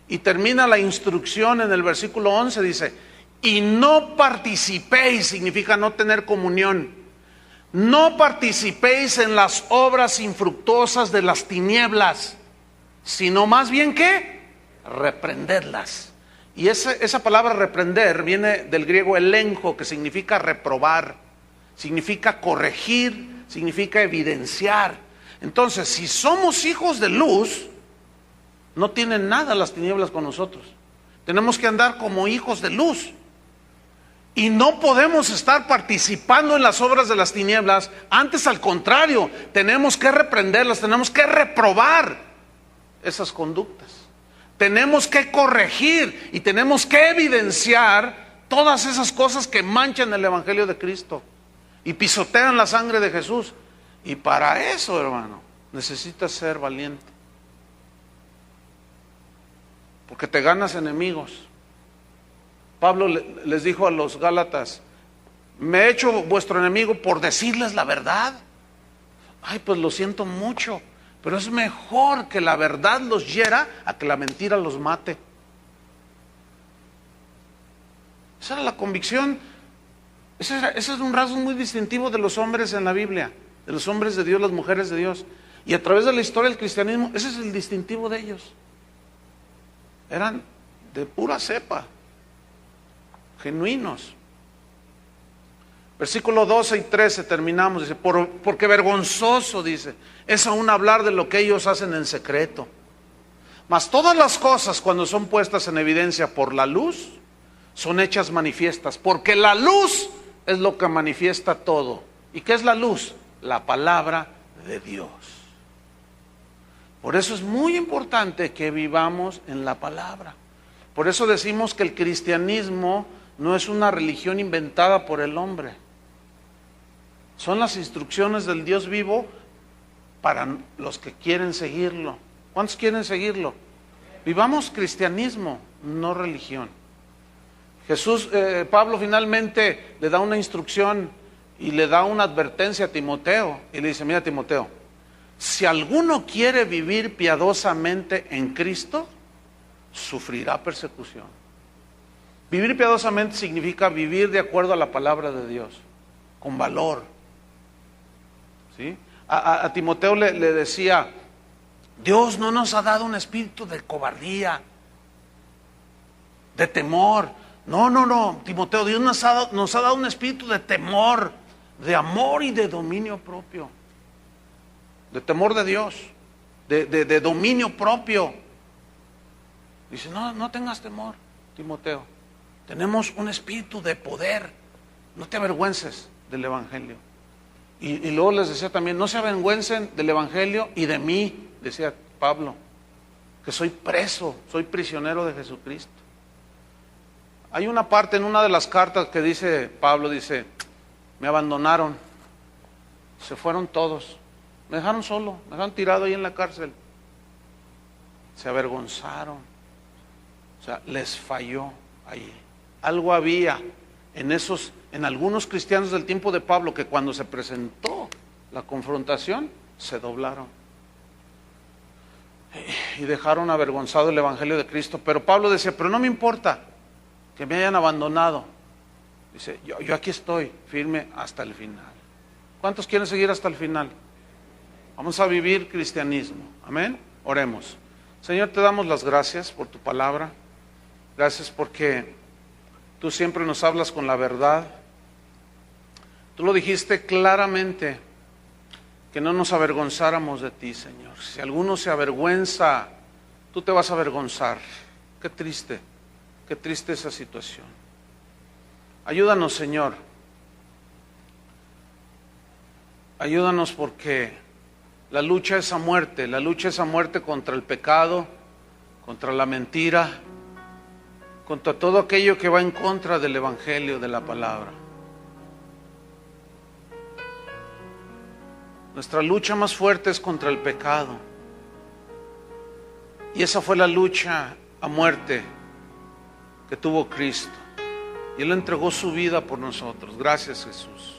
Y termina la instrucción en el versículo 11, dice, y no participéis, significa no tener comunión. No participéis en las obras infructuosas de las tinieblas, sino más bien ¿qué? Reprendedlas. Y esa palabra reprender viene del griego elenjo, que significa reprobar, significa corregir, significa evidenciar. Entonces, si somos hijos de luz, no tienen nada las tinieblas con nosotros. Tenemos que andar como hijos de luz. Y no podemos estar participando en las obras de las tinieblas. Antes, al contrario, tenemos que reprenderlas, tenemos que reprobar esas conductas. Tenemos que corregir y tenemos que evidenciar todas esas cosas que manchan el Evangelio de Cristo y pisotean la sangre de Jesús. Y para eso, hermano, necesitas ser valiente. Porque te ganas enemigos. Pablo les dijo a los Gálatas, me he hecho vuestro enemigo por decirles la verdad. Ay, pues lo siento mucho, pero es mejor que la verdad los hiera a que la mentira los mate. Esa era la convicción. Ese es un rasgo muy distintivo de los hombres en la Biblia, de los hombres de Dios, las mujeres de Dios. Y a través de la historia del cristianismo, ese es el distintivo de ellos. Eran de pura cepa, genuinos. Versículo 12 y 13 terminamos, dice, porque vergonzoso, dice, es aún hablar de lo que ellos hacen en secreto. Mas todas las cosas, cuando son puestas en evidencia por la luz, son hechas manifiestas, porque la luz es lo que manifiesta todo. ¿Y qué es la luz? La palabra de Dios. Por eso es muy importante que vivamos en la palabra. Por eso decimos que el cristianismo no es una religión inventada por el hombre. Son las instrucciones del Dios vivo para los que quieren seguirlo. ¿Cuántos quieren seguirlo? Vivamos cristianismo, no religión. Pablo finalmente le da una instrucción y le da una advertencia a Timoteo. Y le dice, mira Timoteo, si alguno quiere vivir piadosamente en Cristo, sufrirá persecución. Vivir piadosamente significa vivir de acuerdo a la palabra de Dios, con valor. ¿Sí? A Timoteo le decía, Dios no nos ha dado un espíritu de cobardía, de temor. No, Timoteo, Dios nos ha dado un espíritu de temor, de amor y de dominio propio. De temor de Dios, de dominio propio. Dice, no tengas temor, Timoteo. Tenemos un espíritu de poder. No te avergüences del Evangelio. Y luego les decía también, no se avergüencen del Evangelio y de mí, decía Pablo, que soy preso, soy prisionero de Jesucristo. Hay una parte en una de las cartas que dice Pablo, dice, me abandonaron, se fueron todos, me dejaron solo, me dejaron tirado ahí en la cárcel. Se avergonzaron, o sea, les falló ahí. Algo había en algunos cristianos del tiempo de Pablo que cuando se presentó la confrontación, se doblaron y dejaron avergonzado el Evangelio de Cristo. Pero Pablo decía, pero no me importa que me hayan abandonado. Dice, yo aquí estoy firme hasta el final. ¿Cuántos quieren seguir hasta el final? Vamos a vivir cristianismo. Amén. Oremos. Señor, te damos las gracias por tu palabra. Gracias porque tú siempre nos hablas con la verdad. Tú lo dijiste claramente, que no nos avergonzáramos de ti, Señor. Si alguno se avergüenza, tú te vas a avergonzar. Qué triste esa situación. Ayúdanos, Señor. Ayúdanos porque la lucha es a muerte contra el pecado, contra la mentira, contra todo aquello que va en contra del Evangelio, de la palabra. Nuestra lucha más fuerte es contra el pecado. Y esa fue la lucha a muerte que tuvo Cristo. Y Él entregó su vida por nosotros. Gracias, Jesús.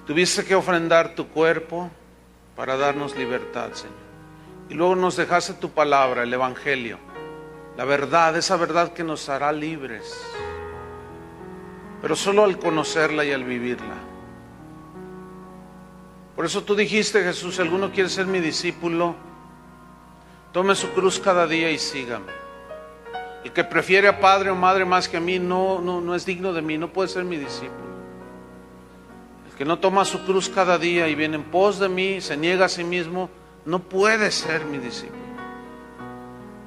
Tuviste que ofrendar tu cuerpo para darnos libertad, Señor. Y luego nos dejaste tu palabra, el Evangelio. La verdad, esa verdad que nos hará libres. Pero solo al conocerla y al vivirla. Por eso tú dijiste, Jesús, si alguno quiere ser mi discípulo, tome su cruz cada día y sígame. El que prefiere a padre o madre más que a mí no es digno de mí, no puede ser mi discípulo. El que no toma su cruz cada día y viene en pos de mí, se niega a sí mismo, no puede ser mi discípulo.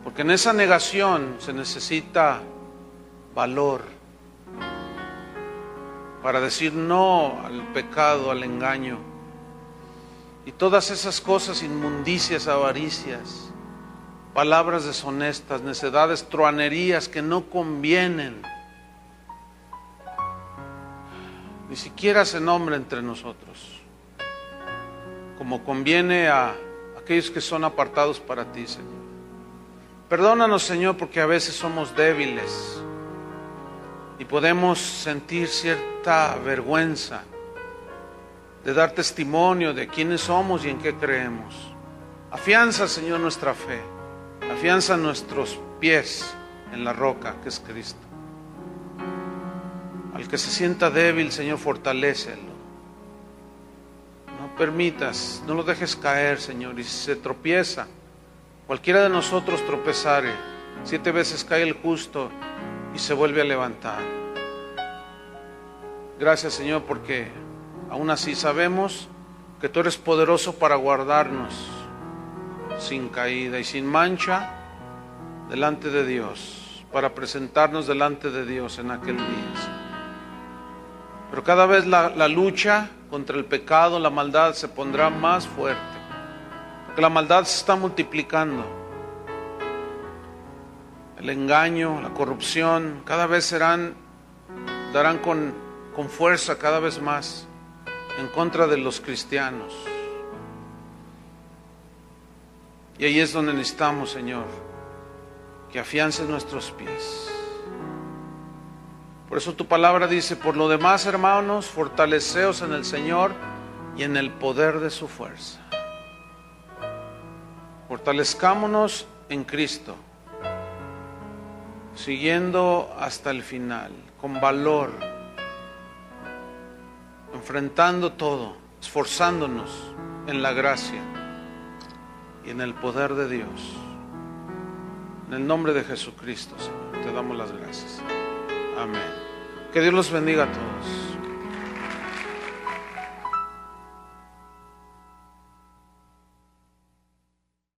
Porque en esa negación se necesita valor para decir no al pecado, al engaño y todas esas cosas, inmundicias, avaricias, palabras deshonestas, necedades, truanerías que no convienen. Ni siquiera se nombra entre nosotros, como conviene a aquellos que son apartados para ti, Señor. Perdónanos, Señor, porque a veces somos débiles y podemos sentir cierta vergüenza de dar testimonio de quiénes somos y en qué creemos. Afianza, Señor, nuestra fe. Afianza nuestros pies en la roca que es Cristo. Al que se sienta débil, Señor, fortalécelo. No permitas, no lo dejes caer, Señor. Y si se tropieza, cualquiera de nosotros tropezare, 7 veces cae el justo y se vuelve a levantar. Gracias, Señor, porque aún así sabemos que tú eres poderoso para guardarnos sin caída y sin mancha delante de Dios, para presentarnos delante de Dios en aquel día. Pero cada vez la lucha contra el pecado, la maldad se pondrá más fuerte, porque la maldad se está multiplicando. El engaño, la corrupción, cada vez darán con fuerza cada vez más en contra de los cristianos. Y ahí es donde necesitamos, Señor, que afiances nuestros pies. Por eso tu palabra dice, por lo demás, hermanos, fortaleceos en el Señor y en el poder de su fuerza. Fortalezcámonos en Cristo, siguiendo hasta el final, con valor, enfrentando todo, esforzándonos en la gracia y en el poder de Dios. En el nombre de Jesucristo, Señor, te damos las gracias. Amén. Que Dios los bendiga a todos.